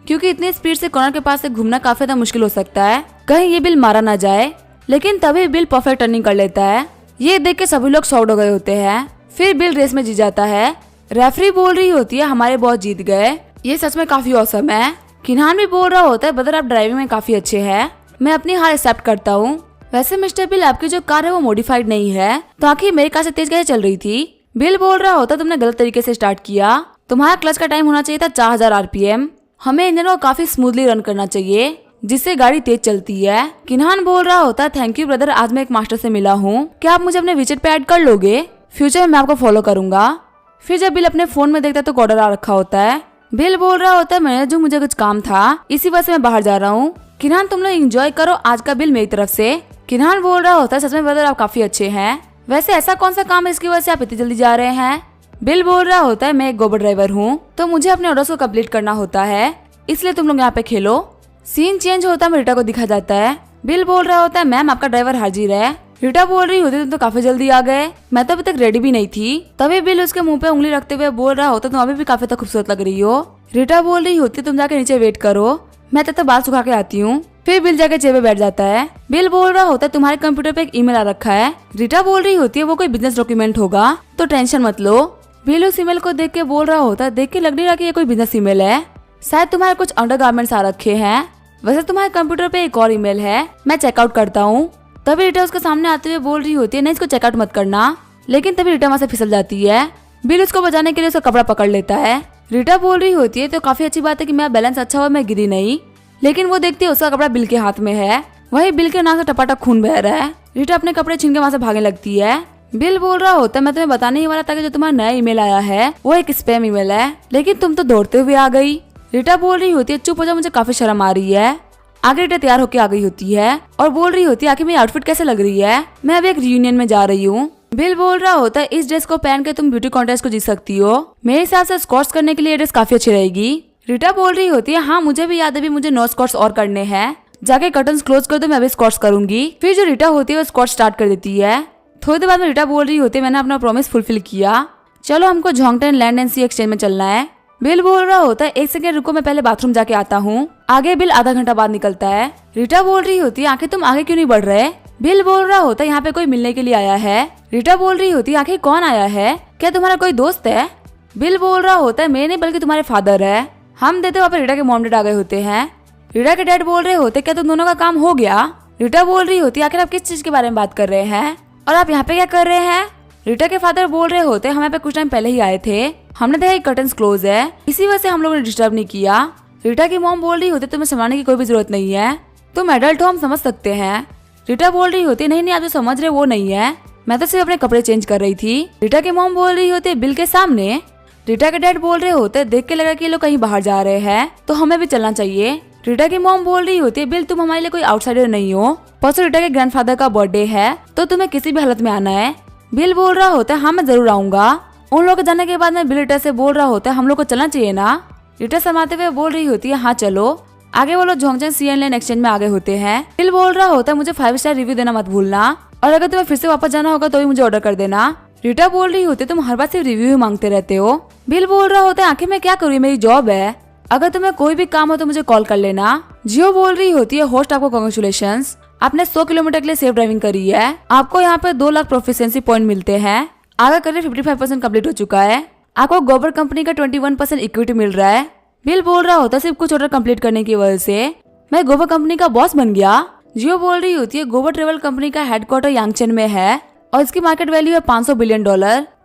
क्योंकि इतनी स्पीड से कॉर्नर के पास से घूमना काफी ज्यादा मुश्किल हो सकता है, कहीं ये बिल मारा ना जाए। लेकिन तभी बिल परफेक्ट टर्निंग कर लेता है। ये देख के सभी लोग शॉक्ड हो गए होते हैं। फिर बिल रेस में जीत जाता है। रेफरी बोल रही होती है हमारे बॉस जीत गए, ये सच में काफी औसम है। किन्हान भी बोल रहा होता है ब्रदर आप ड्राइविंग में काफी अच्छे हैं, मैं अपनी हार एक्सेप्ट करता हूँ। वैसे मिस्टर बिल आपकी जो कार है वो मॉडिफाइड नहीं है, तो आखिर मेरी कार से तेज कैसे चल रही थी। बिल बोल रहा होता तुमने गलत तरीके से स्टार्ट किया, तुम्हारा क्लच का टाइम होना चाहिए था 4000 RPM। हमें इंजन को काफी स्मूथली रन करना चाहिए जिससे गाड़ी तेज चलती है। किन्हान बोल रहा होता थैंक यू ब्रदर, आज मैं एक मास्टर से मिला हूँ, क्या आप मुझे अपने विजेट पे ऐड कर लोगे, फ्यूचर में मैं आपको फॉलो करूंगा। फिर जब बिल अपने फोन में देखता है तो ऑर्डर आ रखा होता है। बिल बोल रहा होता है मैंने जो मुझे कुछ काम था इसी वजह से मैं बाहर जा रहा हूँ। किन्हान तुम लोग एंजॉय करो आज का बिल मेरी तरफ से। किन्हान बोल रहा होता है सच में ब्रदर आप काफी अच्छे हैं, वैसे ऐसा कौन सा काम है इसकी वजह से आप इतनी जल्दी जा रहे हैं। बिल बोल रहा होता है मैं एक गोबर ड्राइवर हूँ, तो मुझे अपने ऑर्डर्स को कम्प्लीट करना होता है, इसलिए तुम लोग यहाँ पे खेलो। सीन चेंज होता है, रीटा को दिखा जाता है। बिल बोल रहा होता है मैम आपका ड्राइवर हाजिर है। रीटा बोल रही होती तुम तो काफी जल्दी आ गए, मैं तो अभी तक रेडी भी नहीं थी। तभी बिल उसके मुंह पे उंगली रखते हुए बोल रहा होता तुम अभी भी काफी तक खूबसूरत लग रही हो। रीटा बोल रही होती तुम जाके नीचे वेट करो, मैं तब तक बाल सुखा के आती हूँ। फिर बिल जाके चेयर पे बैठ जाता है। बिल बोल रहा होता है तुम्हारे कंप्यूटर पे एक ईमेल आ रखा है। रीटा बोल रही होती है वो कोई बिजनेस डॉक्यूमेंट होगा, तो टेंशन मत लो। बिल उस ईमेल को देख के बोल रहा होता है देख के लग नहीं रहा कि ये कोई बिजनेस ईमेल है, शायद तुम्हारे कुछ अंडरगारमेंट्स आ रखे हैं। वैसे तुम्हारे कंप्यूटर पे एक और ईमेल है, मैं चेकआउट करता हूँ। तभी रीटा उसके सामने आते हुए बोल रही होती है नहीं इसको चेकआउट मत करना, लेकिन तभी रीटा वहाँ से फिसल जाती है। बिल उसको बचाने के लिए उसका कपड़ा पकड़ लेता है। रीटा बोल रही होती है तो काफी अच्छी बात है कि मेरा बैलेंस अच्छा हुआ, मैं गिरी नहीं, लेकिन वो देखती है उसका कपड़ा बिल के हाथ में है, वही बिल के नाक से टपाटप खून बह रहा है। रीटा अपने कपड़े छीन के वहाँ से भागने लगती है। बिल बोल रहा होता है मैं तुम्हें बताने ही वाला था कि जो तुम्हारा नया ईमेल आया है वो एक स्पैम ईमेल है, लेकिन तुम तो दौड़ते हुए आ गई। रीटा बोल रही होती है चुप हो जा, मुझे काफी शर्म आ रही है। आगे रीटा तैयार होकर आ गई होती है और बोल रही होती है आखिर मेरी आउटफिट कैसे लग रही है, मैं अभी एक रियूनियन में जा रही हूँ। बिल बोल रहा होता है इस ड्रेस को पहन के तुम ब्यूटी कॉन्टेस्ट को जीत सकती हो, मेरे हिसाब से स्कॉट्स करने के लिए ये ड्रेस काफी अच्छी रहेगी। रीटा बोल रही होती है हाँ मुझे भी याद है, मुझे 9 स्कॉट्स और करने हैं, जाके कर्टन्स क्लोज कर दो, मैं अभी स्कॉट्स करूंगी। फिर जो रीटा होती है वो स्कॉट्स स्टार्ट कर देती है। थोड़ी देर बाद में रीटा बोल रही होती है मैंने अपना प्रॉमिस फुलफिल किया, चलो हमको जोंगटन लैंड एंड सी एक्सचेंज में चलना है। बिल बोल रहा होता है एक सेकंड रुको, मैं पहले बाथरूम जाके आता हूँ। आगे बिल आधा घंटा बाद निकलता है। रीटा बोल रही होती है आखिर तुम आगे क्यों नहीं बढ़ रहे। बिल बोल रहा होता है यहाँ पे कोई मिलने के लिए आया है। रीटा बोल रही होती है आखिर कौन आया है, क्या तुम्हारा कोई दोस्त है। बिल बोल रहा होता है मैं नहीं बल्कि तुम्हारे फादर है। हम देते वहाँ पे रीटा के मॉम डैड आ गए होते हैं। रीटा के डैड बोल रहे होते क्या तुम दोनों का काम हो गया। रीटा बोल रही होती है आखिर आप किस चीज के बारे में बात कर रहे हैं और आप यहाँ पे क्या कर रहे हैं। रीटा के फादर बोल रहे होते हम यहाँ पे कुछ टाइम पहले ही आए थे, हमने देखा कर्टन्स क्लोज है, इसी वजह से हम लोगों ने डिस्टर्ब नहीं किया। रीटा की मॉम बोल रही होती तुम्हें संभालने की कोई भी जरूरत नहीं है, तुम एडल्ट हो हम समझ सकते हैं। रीटा बोल रही होती नहीं आप जो समझ रहे वो नहीं है, मैं तो सिर्फ अपने कपड़े चेंज कर रही थी। रीटा की मॉम बोल रही होती बिल के सामने। रीटा के डैड बोल रहे होते देख के लगा कि ये लोग कहीं बाहर जा रहे हैं तो हमें भी चलना चाहिए। रीटा की मॉम बोल रही होती है बिल तुम हमारे लिए कोई आउटसाइडर नहीं हो, परसों रीटा के ग्रैंडफादर का बर्थडे है तो तुम्हें किसी भी हालत में आना है। बिल बोल रहा होता है हाँ मैं जरूर आऊंगा। उन लोगों के जाने के बाद में बिल रीटा से बोल रहा होता है हम लोग को चलना चाहिए ना। रीटा शर्माते हुए बोल रही होती है हाँ चलो। आगे वो लोग जोंगचन सीएन लैंड एक्सचेंज में आगे होते हैं। बिल बोल रहा होता है मुझे 5 स्टार रिव्यू देना मत भूलना, और अगर तुम्हें फिर से वापस जाना होगा तो भी मुझे ऑर्डर कर देना। रीटा बोल रही होती तुम हर बार सिर्फ रिव्यू ही मांगते रहते हो। बिल बोल रहा होता है आखिर मैं क्या करूँ, मेरी जॉब है, अगर तुम्हें कोई भी काम हो तो मुझे कॉल कर लेना। जियो बोल रही होती है होस्ट आपको कांग्रेचुलेशंस, आपने 100 किलोमीटर के लिए सेफ ड्राइविंग करी है, आपको यहाँ पे 2 लाख प्रोफिशिएंसी पॉइंट मिलते हैं, आगे करियर 55% कम्प्लीट हो चुका है, आपको गोबर कंपनी का 21% इक्विटी मिल रहा है। बिल बोल रहा होता है सिर्फ कुछ ऑर्डर कंप्लीट करने की वजह से मैं गोबर कंपनी का बॉस बन गया। जियो बोल रही होती है गोबर ट्रेवल कंपनी का हेडक्वार्टर यांगचेन में है और इसकी मार्केट वैल्यू है $500 बिलियन,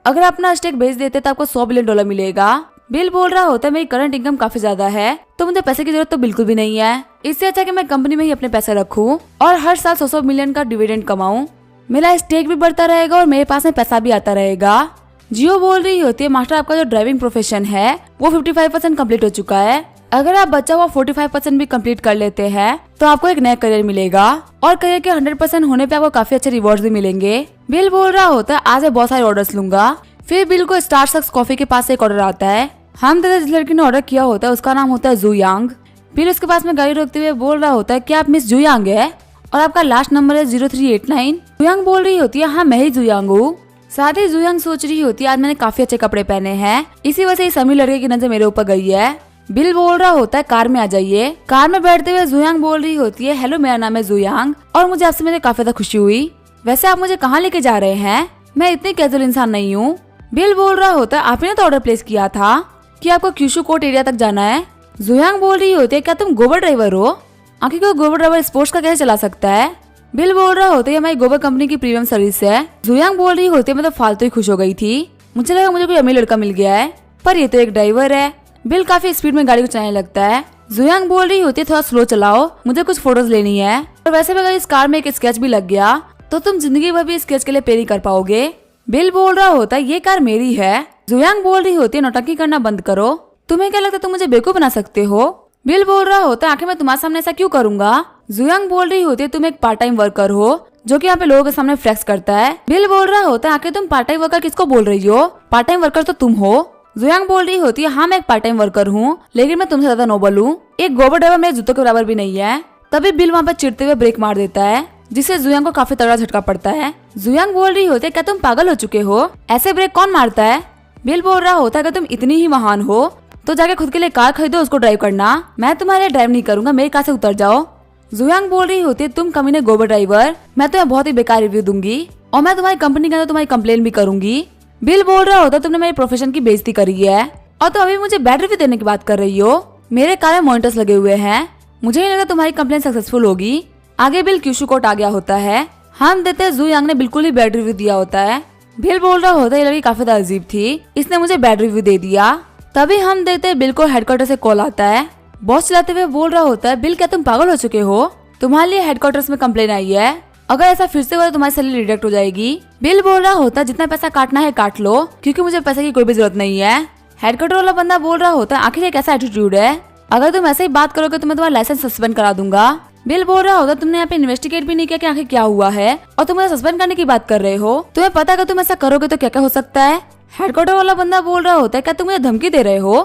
अगर अपना स्टेक बेच देते तो आपको $100 बिलियन मिलेगा। बिल बोल रहा होता है मेरी करंट इनकम काफी ज्यादा है तो मुझे पैसे की जरूरत तो बिल्कुल भी नहीं है, इससे अच्छा कि मैं कंपनी में ही अपने पैसे रखूं और हर साल 100 मिलियन का डिविडेंड कमाऊं, मेरा स्टेक भी बढ़ता रहेगा और मेरे पास में पैसा भी आता रहेगा। जियो बोल रही होती है मास्टर आपका जो ड्राइविंग प्रोफेशन है वो 55% कम्प्लीट हो चुका है, अगर आप बचा हुआ 45% भी कंप्लीट कर लेते हैं तो आपको एक नया करियर मिलेगा और करियर के 100% होने पे आपको काफी अच्छे रिवॉर्ड्स भी मिलेंगे। बिल बोल रहा होता है आज मैं बहुत सारे ऑर्डर्स लूंगा। फिर बिल को स्टारबक्स कॉफी के पास से एक ऑर्डर आता है। हम जिस लड़की ने ऑर्डर किया होता है उसका नाम होता है जू यांग। बिल उसके पास में गाड़ी रोकते हुए बोल रहा होता है क्या आप मिस जू यांग है, और आपका लास्ट नंबर है 0389। जुयांग बोल रही होती है हाँ मैं ही जुयांग हूँ। साथ ही जुयांग सोच रही होती है आज मैंने काफी अच्छे कपड़े पहने हैं, इसी वजह से इस अमीर लड़के की नजर मेरे ऊपर गई है। बिल बोल रहा होता है कार में आ जाइए। कार में बैठते हुए जुयांग बोल रही होती है हेलो मेरा नाम है जुयांग और मुझे आपसे मुझे काफी ज्यादा खुशी हुई। वैसे आप मुझे कहाँ लेके जा रहे हैं? मैं इतनी कैजुअल इंसान नहीं हूँ। बिल बोल रहा होता है आपने तो ऑर्डर प्लेस किया था कि आपको क्यूशु कोर्ट एरिया तक जाना है। जुयांग बोल रही होती है क्या तुम गोबर ड्राइवर हो? आखिर कोई गोबर ड्राइवर स्पोर्ट्स का कैसे चला सकता है? बिल बोल रहा होता है हमारी गोबर कंपनी की प्रीमियम सर्विस है। जुयांग बोल रही होती है मैं तो फालतू ही खुश हो गई थी, मुझे लगा मुझे कोई अमीर लड़का मिल गया है, पर ये तो एक ड्राइवर है। बिल काफी स्पीड में गाड़ी को चलाने लगता है। जुयांग बोल रही होती है थोड़ा स्लो चलाओ, मुझे कुछ फोटोज लेनी है। और वैसे भी अगर इस कार में एक स्केच भी लग गया तो तुम जिंदगी भर भी स्केच के लिए पे नहीं कर पाओगे। बिल बोल रहा होता है ये कार मेरी है। जुयांग बोल रही होती है नौटंकी करना बंद करो, तुम्हें क्या लगता है तुम मुझे बेवकूफ बना सकते हो? बिल बोल रहा होता है आखिर मैं तुम्हारे सामने ऐसा क्यों करूंगा? जुयांग बोल रही होती है तुम एक पार्ट टाइम वर्कर हो जो कि यहाँ पे लोगों के सामने फ्लेक्स करता है। बिल बोल रहा होता है आखिर तुम पार्ट टाइम वर्कर किसको बोल रही हो? पार्ट टाइम वर्कर तो तुम हो। जुयांग बोल रही होती है हाँ मैं एक पार्ट टाइम वर्कर हूँ, लेकिन मैं तुमसे ज्यादा नोबल हूँ। एक गोबर ड्राइवर मेरे जूतों के बराबर भी नहीं है। तभी बिल वहाँ पे चिढ़ते हुए ब्रेक मार देता है, जिससे जुयांग को काफी तगड़ा झटका पड़ता है। जुयांग बोल रही होती है क्या तुम पागल हो चुके हो? ऐसे ब्रेक कौन मारता है? बिल बोल रहा होता है अगर तुम इतनी ही महान हो तो जाके खुद के लिए कार खरीदो, उसको ड्राइव करना। मैं तुम्हारे लिए ड्राइव नहीं करूंगा, मेरी कार से उतर जाओ। जुयांग बोल रही होती है तुम कमीने गोबर ड्राइवर, मैं तुम्हें बहुत ही बेकार रिव्यू दूंगी और मैं तुम्हारी कंपनी के अंदर तुम्हारी कंप्लेन भी करूंगी। बिल बोल रहा होता है तुमने मेरे प्रोफेशन की बेइज्जती करी है और तुम अभी मुझे बैड रिव्यू देने की बात कर रही हो। मेरे कार में मॉनिटर्स लगे हुए हैं, मुझे नहीं लगा तुम्हारी कंप्लेन सक्सेसफुल होगी। आगे बिल क्यूशु कोर्ट आ गया होता है। हम देते हैं जुयांग ने बिल्कुल ही बैड रिव्यू दिया होता है। बिल बोल रहा होता है ये लड़की काफी ज्यादा अजीब थी, इसने मुझे बैड रिव्यू दे दिया। तभी हम देखते हैं बिल को हेडक्वार्टर से कॉल आता है। बॉस चलाते हुए बोल रहा होता है बिल क्या तुम पागल हो चुके हो? तुम्हारे लिए हेडक्वार्टर्स में कंप्लेन आई है, अगर ऐसा फिर से हुआ तो तुम्हारी सैलरी रिजेक्ट हो जाएगी। बिल बोल रहा होता है जितना पैसा काटना है काट लो, क्योंकि मुझे पैसे की कोई भी जरूरत नहीं है। हेडक्वार्टर वाला बंदा बोल रहा होता है आखिर ये कैसा एटीट्यूड है, अगर तुम ऐसे ही बात करोगे तो मैं तुम्हारा लाइसेंस सस्पेंड करा दूंगा। बिल बोल रहा होता तुमने यहाँ पे इन्वेस्टिगेट भी नहीं किया कि आखिर क्या हुआ है और तुम मुझे सस्पेंड करने की बात कर रहे हो। तुम्हें पता है कि तुम ऐसा करोगे तो क्या क्या हो सकता है? हेडक्वार्टर वाला बंदा बोल रहा होता है क्या तुम मुझे धमकी दे रहे हो?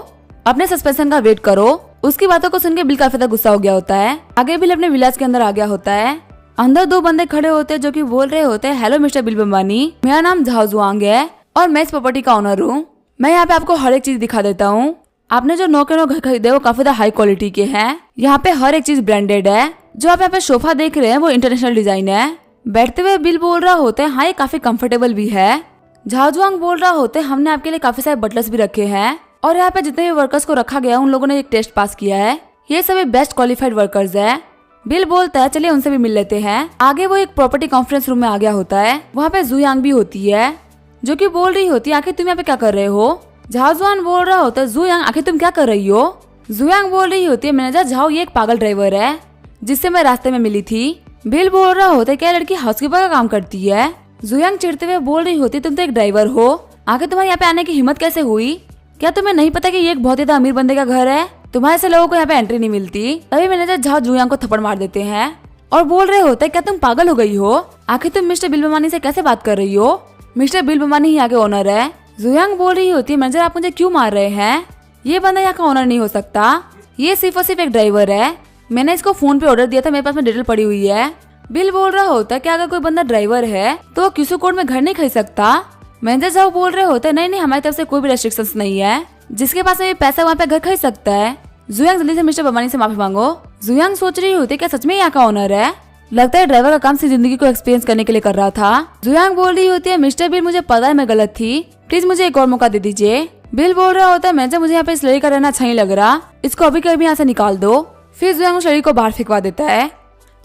अपने सस्पेंशन का वेट करो। उसकी बातों को सुन के बिल काफी ज्यादा गुस्सा हो गया होता है। आगे बिल अपने विलास के अंदर आ गया होता है। अंदर दो बंदे खड़े होते हैं जो कि बोल रहे होते हैं हेलो मिस्टर बिल बम्बानी, मेरा नाम झाओ जुआंग है और मैं इस प्रॉपर्टी का ओनर हूँ। मैं यहाँ पे आपको हर एक चीज दिखा देता हूँ। आपने जो 9 के 9 घर खरीदे वो काफी ज्यादा हाई क्वालिटी के हैं। यहाँ पे हर एक चीज ब्रांडेड है। जो आप यहाँ पे सोफा देख रहे हैं वो इंटरनेशनल डिजाइन है। बैठते हुए बिल बोल रहा होता है हाँ ये काफी कंफर्टेबल भी है। झाओ जुआंग बोल रहा होता है हमने आपके लिए काफी सारे बटलर्स भी रखे हैं और यहाँ पे जितने भी वर्कर्स को रखा गया उन लोगों ने एक टेस्ट पास किया है, ये सभी बेस्ट क्वालिफाइड वर्कर्स है। बिल बोलता है चलिए उनसे भी मिल लेते हैं। आगे वो एक प्रॉपर्टी कॉन्फ्रेंस रूम में आ गया होता है। वहाँ पे जुयांग भी होती है जो कि बोल रही होती है आखिर तुम यहाँ पे क्या कर रहे हो? झाओ जुआन बोल रहा होता है जुयांग आखिर तुम क्या कर रही हो? जुयांग बोल रही होती है मैनेजर झाओ ये एक पागल ड्राइवर है जिससे मैं रास्ते में मिली थी। बिल बोल रहा होता है क्या लड़की हाउसकीपर का काम करती है? जुयांग चिढ़ते हुए बोल रही होती तुम तो एक ड्राइवर हो, आखिर तुम्हारे यहाँ पे आने की हिम्मत कैसे हुई? क्या तुम्हें नहीं पता कि ये एक बहुत ही अमीर बंदे का घर है? तुम्हारे से लोगों को यहाँ पे एंट्री नहीं मिलती। तभी मैनेजर झाओ जुयांग को थप्पड़ मार देते हैं और बोल रहे होते क्या तुम पागल हो गई हो? आखिर तुम मिस्टर बिल बमानी से कैसे बात कर रही हो? मिस्टर बिल बमानी ही आगे ओनर है। जुयांग बोल रही होती है मैनेजर आप मुझे क्यों मार रहे हैं? ये बंदा यहाँ का ओनर नहीं हो सकता, ये सिर्फ और सिर्फ एक ड्राइवर है। मैंने इसको फोन पे ऑर्डर दिया था, मेरे पास में डिटेल पड़ी हुई है। बिल बोल रहा होता है कि अगर कोई बंदा ड्राइवर है तो वो क्यूशु कोर्ट में घर नहीं खरीद सकता। मैनेजर साहब बोल रहे होते हैं नहीं हमारी तरफ से कोई भी रेस्ट्रिक्शंस नहीं है, जिसके पास में पैसा वहाँ पे घर खरीद सकता है। जुयांग जल्दी से मिस्टर बमानी से माफी मांगो। जुयांग सोच रही होती है क्या सच में यहाँ का ओनर है? लगता है ड्राइवर का काम सिर्फ जिंदगी को एक्सपीरियंस करने के लिए कर रहा था। जुयांग बोल रही होती है मिस्टर बिल मुझे पता है मैं गलत थी, प्लीज मुझे एक और मौका दे दीजिए। बिल बोल रहा होता है मैनेजर मुझे यहाँ पे इस लड़की का रहना अच्छा नहीं लग रहा, इसको अभी कभी यहाँ से निकाल दो। फिर जुयांग उस लड़की को बाहर फेंकवा देता है।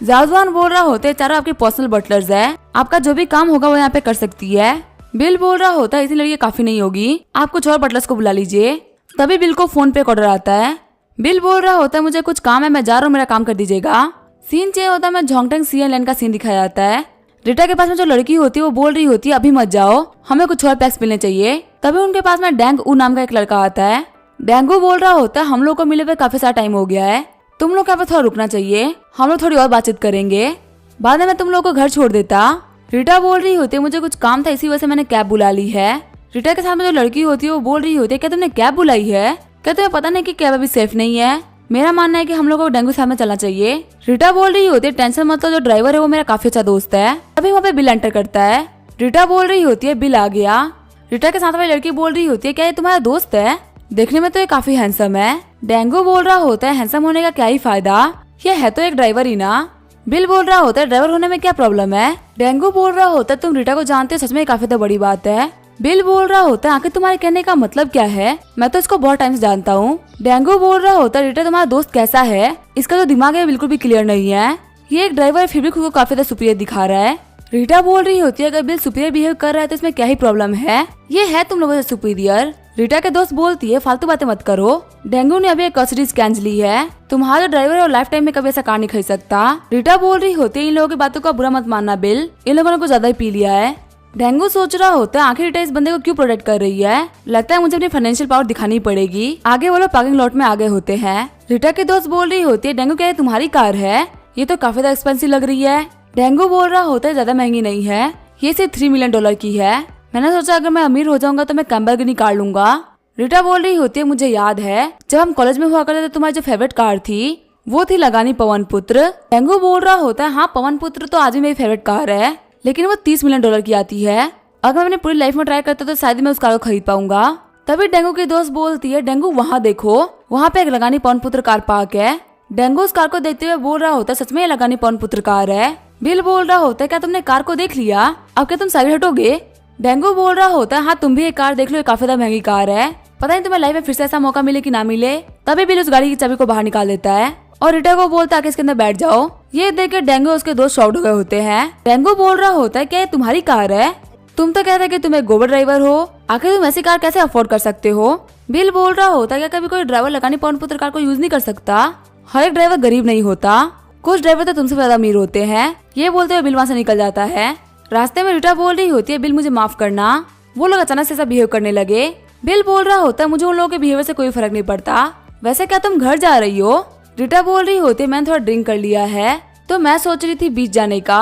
झाओ जुआन बोल रहा होता है चारों आपके पर्सनल बटलर्स है, आपका जो भी काम होगा वो यहाँ पे कर सकती है। बिल बोल रहा होता है इतनी लड़की काफी नहीं होगी, आप कुछ और बटलर्स को बुला लीजिए। तभी बिल को फोन पे एक ऑर्डर आता है। बिल बोल रहा होता है मुझे कुछ काम है, मैं जा रहा हूँ, मेरा काम कर दीजिएगा। सीन चेंज होता है, मैं झोंगटेंग सीएन लैंड का सीन दिखाया जाता है। रिटा के पास में जो लड़की होती है वो बोल रही होती है अभी मत जाओ, हमें कुछ और पैक्स मिलने चाहिए। तभी उनके पास में डेंग ऊ नाम का एक लड़का आता है। डेंगू बोल रहा होता है हम लोग को मिले हुए काफी सारा टाइम हो गया है, तुम लोग यहाँ पे थोड़ा रुकना चाहिए, हम लोग थोड़ी और बातचीत करेंगे, बाद में मैं तुम लोग को घर छोड़ देता। रिटा बोल रही होती है मुझे कुछ काम था इसी वजह से मैंने कैब बुला ली है। रिटा के साथ में जो लड़की होती है वो बोल रही होती है क्या तुमने कैब बुलाई है? क्या तुम्हें पता नहीं कि कैब अभी सेफ नहीं है? मेरा मानना है कि हम लोगों को डेंगू साथ में चलना चाहिए। रीटा बोल रही होती है टेंशन मत लो, जो ड्राइवर है वो मेरा काफी अच्छा दोस्त है। अभी वहाँ पे बिल एंटर करता है। रीटा बोल रही होती है बिल आ गया। रीटा के साथ वाली लड़की बोल रही होती है क्या ये तुम्हारा दोस्त है? देखने में तो ये काफी हैंडसम है। डेंगू बोल रहा होता है हैंडसम होने का क्या ही फायदा, ये है तो एक ड्राइवर ही ना। बिल बोल रहा होता है ड्राइवर होने में क्या प्रॉब्लम है। डेंगू बोल रहा होता है तुम रीटा को जानते हो, सच में काफी तो बड़ी बात है। बिल बोल रहा होता है आखिर तुम्हारे कहने का मतलब क्या है, मैं तो इसको बहुत टाइम से जानता हूँ। डेंगू बोल रहा होता है रीटा तुम्हारा दोस्त कैसा है, इसका जो दिमाग है बिल्कुल भी क्लियर नहीं है। ये एक ड्राइवर फिर भी खुद को काफी ज्यादा सुपीरियर दिखा रहा है। रीटा बोल रही होती है अगर बिल सुपीरियर बिहेव कर रहा है तो इसमें क्या ही प्रॉब्लम है, ये है तुम लोगों से सुपीरियर। रीटा के दोस्त बोलती है फालतू बातें मत करो, डेंगू ने अभी एक कस्टडी स्कैन ली है, तुम्हारा ड्राइवर और लाइफ टाइम में कभी ऐसा कार नहीं खरीद सकता। रीटा बोल रही होती है इन लोगों की बातों का बुरा मत मानना बिल, इन लोगों ने कुछ ज्यादा ही पी लिया है। डेंगू सोच रहा होता है आखिर रीटा इस बंदे को क्यों प्रोटेक्ट कर रही है, लगता है मुझे अपनी फाइनेंशियल पावर दिखानी पड़ेगी। आगे वो लोग पार्किंग लॉट में आगे होते हैं। रीटा के दोस्त बोल रही होती है डेंगू क्या ये तुम्हारी कार है, ये तो काफी ज्यादा एक्सपेंसिव लग रही है। डेंगू बोल रहा होता है ज्यादा महंगी नहीं है, ये सिर्फ $3 मिलियन की है। मैंने सोचा अगर मैं अमीर हो जाऊंगा तो मैं लैम्बोर्गिनी कार लूंगा। रीटा बोल रही होती है मुझे याद है जब हम कॉलेज में हुआ करते थे तुम्हारी जो फेवरेट कार थी वो थी लगानी पवन पुत्र। डेंगू बोल रहा होता है हाँ पवन पुत्र तो आज भी मेरी फेवरेट कार है, लेकिन वो $30 मिलियन की आती है। अगर मैं अपनी पूरी लाइफ में ट्राई करता तो शायद मैं उस कार को खरीद पाऊंगा। तभी डेंगू की दोस्त बोलती है डेंगू वहाँ देखो, वहाँ पे एक लगानी पवन पुत्र कार पार्क है। डेंगू उस कार को देखते हुए बोल रहा होता है सच में ये लगानी पवन पुत्र कार है। बिल बोल रहा होता है क्या तुमने कार को देख लिया, अब क्या तुम साइड हटोगे। डेंगू बोल रहा होता है हाँ तुम भी एक कार देख लो, ये काफी ज्यादा महंगी कार है, पता नहीं तुम्हें लाइफ में फिर से ऐसा मौका मिले कि ना मिले। तभी बिल उस गाड़ी की चाबी को बाहर निकाल देता है और रीटा को बोलता है कि इसके अंदर बैठ जाओ। ये देख के डेंगू उसके दोस्त शॉक्ड हो गए होते हैं। डेंगू बोल रहा होता है क्या ये तुम्हारी कार है, तुम तो कहते कि तुम एक गोबर ड्राइवर हो, आखिर तुम ऐसी कार कैसे अफोर्ड कर सकते हो। बिल बोल रहा होता है क्या कभी कोई ड्राइवर लगानी पवन पुत्र कार को यूज नहीं कर सकता, हर एक ड्राइवर गरीब नहीं होता, कुछ ड्राइवर तो तुमसे ज्यादा अमीर होते हैं। ये बोलते हुए बिल वहाँ से निकल जाता है। रास्ते में रीटा बोल रही होती है बिल मुझे माफ करना, वो लोग अचानक से ऐसा बिहेव करने लगे। बिल बोल रहा होता है मुझे उन लोगों के बिहेवियर से कोई फर्क नहीं पड़ता, वैसे क्या तुम घर जा रही हो। रीटा बोल रही होती है मैंने थोड़ा ड्रिंक कर लिया है तो मैं सोच रही थी बीच जाने का।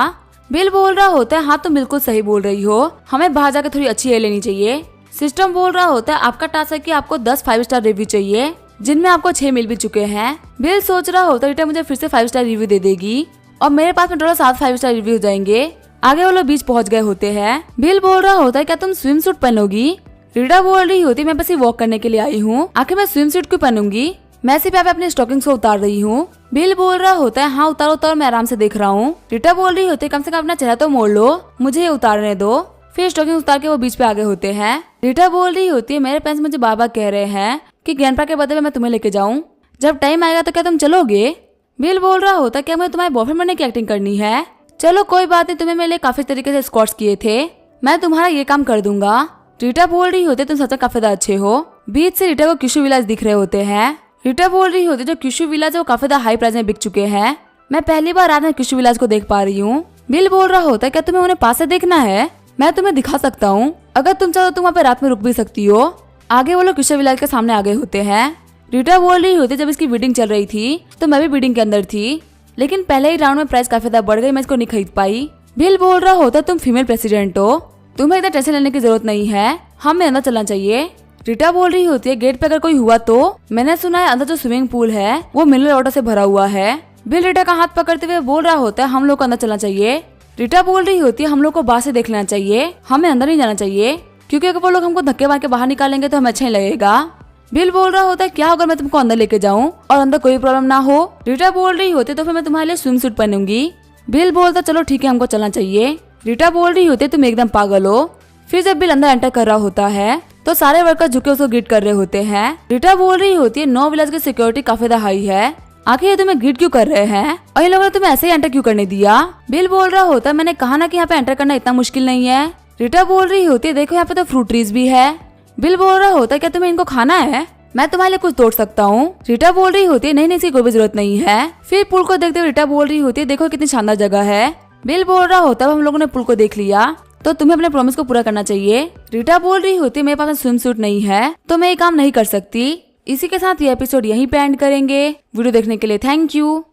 बिल बोल रहा होता है हाँ तुम बिल्कुल सही बोल रही हो, हमें बाहर जाकर थोड़ी अच्छी एयर लेनी चाहिए। सिस्टम बोल रहा होता है आपका टास्क है कि आपको 10 5 स्टार रिव्यू चाहिए, जिनमें आपको 6 मिल भी चुके हैं। बिल सोच रहा होता है रीटा मुझे फिर से 5 स्टार रिव्यू दे देगी और मेरे पास में टोटल 7 5 स्टार रिव्यू हो जाएंगे। आगे वो लोग बीच पहुंच गए होते हैं। बिल बोल रहा होता है क्या तुम स्विम सूट पहनोगी। रीटा बोल रही होती मैं बस वॉक करने के लिए आई हूँ, आखिर मैं स्विम सूट क्यों पहनूंगी, मैं सिर्फ यहाँ पे अपने स्टॉकिंग्स को उतार रही हूँ। बिल बोल रहा होता है हाँ उतारो उतारो, मैं आराम से देख रहा हूँ। रीटा बोल रही होती है कम से कम अपना चेहरा तो मोड़ लो, मुझे ये उतारने दो। फिर स्टॉकिंग उतार के वो बीच पे आगे होते हैं। रीटा बोल रही होती है मेरे पेरेंट्स मुझे बार बार कह रहे हैं कि ग्रैंडपा के बर्थडे में मैं तुम्हें लेके जाऊँ, जब टाइम आएगा तो क्या तुम चलोगे। बिल बोल रहा होता है क्या मुझे तुम्हारे बॉयफ्रेंड बनने की एक्टिंग करनी है, चलो कोई बात नहीं, तुम्हें मेरे लिए काफी तरीके से स्कॉट्स किए थे, मैं तुम्हारा ये काम कर दूंगा। रीटा बोल रही होती तुम सच में काफी अच्छे हो। बीच से रीटा को किशु विलास दिख रहे होते हैं। रीटा बोल रही होती जो किशु विलास है वो काफी हाई प्राइस में बिक चुके हैं, मैं पहली बार रात में किशु विलास को देख पा रही हूँ। बिल बोल रहा होता है क्या तुम्हें उन्हें पास से देखना है, मैं तुम्हें दिखा सकता हूँ, अगर तुम चाहो तुम वहाँ पे रात में रुक भी सकती हो। आगे वो लोग किशु विलास के सामने आगे होते हैं। रीटा बोल रही होती जब इसकी बिडिंग चल रही थी तो मैं भी बिडिंग के अंदर थी, लेकिन पहले ही राउंड में प्राइस काफी ज्यादा बढ़ गई, मैं इसको नहीं खरीद पाई। बिल बोल रहा होता तुम फीमेल प्रेसिडेंट हो, तुम्हें इतना टेंशन लेने की जरूरत नहीं है, हमें अंदर चलना चाहिए। रीटा बोल रही होती है गेट पे अगर कोई हुआ तो, मैंने सुना है अंदर जो स्विमिंग पूल है वो मिनरल वाटर से भरा हुआ है। बिल रीटा का हाथ पकड़ते हुए बोल रहा होता है हम लोग को अंदर चलना चाहिए। रीटा बोल रही होती है हम लोग को बाहर से देख लेना चाहिए, हमें अंदर नहीं जाना चाहिए, क्योंकि अगर वो लोग हमको धक्के मार के बाहर निकालेंगे तो हमें अच्छा नहीं लगेगा। बिल बोल रहा होता है क्या अगर मैं तुमको अंदर लेके जाऊं और अंदर कोई प्रॉब्लम ना हो। रीटा बोल रही होती तो फिर मैं तुम्हारे लिए स्विम सूट पहनूंगी। बिल बोलता चलो ठीक है हमको चलना चाहिए। रीटा बोल रही होती तुम एकदम पागल हो। फिर जब बिल अंदर एंटर कर रहा होता है तो सारे वर्कर झुके उसको ग्रीट कर रहे होते हैं। रीटा बोल रही होती है 9 विलेज की सिक्योरिटी काफी ज्यादा हाई है, आखिर ये तुम्हें ग्रीट क्यों कर रहे हैं और इन लोगों ने तुम्हें ऐसे ही एंटर क्यों करने दिया। बिल बोल रहा होता है मैंने कहा ना कि यहाँ पे एंटर करना इतना मुश्किल नहीं है। रीटा बोल रही होती है देखो यहाँ पे तो फ्रूट ट्रीज भी है। बिल बोल रहा होता है क्या तुम्हें इनको खाना है, मैं तुम्हारे लिए कुछ तोड़ सकता हूँ। रीटा बोल रही होती है नहीं इसकी कोई भी जरूरत नहीं है। फिर पुल को देखते हुए रीटा बोल रही होती है देखो कितनी शानदार जगह है। बिल बोल रहा होता है हम लोगों ने पुल को देख लिया तो तुम्हें अपने प्रॉमिस को पूरा करना चाहिए। रीटा बोल रही होती है मेरे पास स्विम सूट नहीं है तो मैं ये काम नहीं कर सकती। इसी के साथ ये एपिसोड यहीं पे एंड करेंगे। वीडियो देखने के लिए थैंक यू।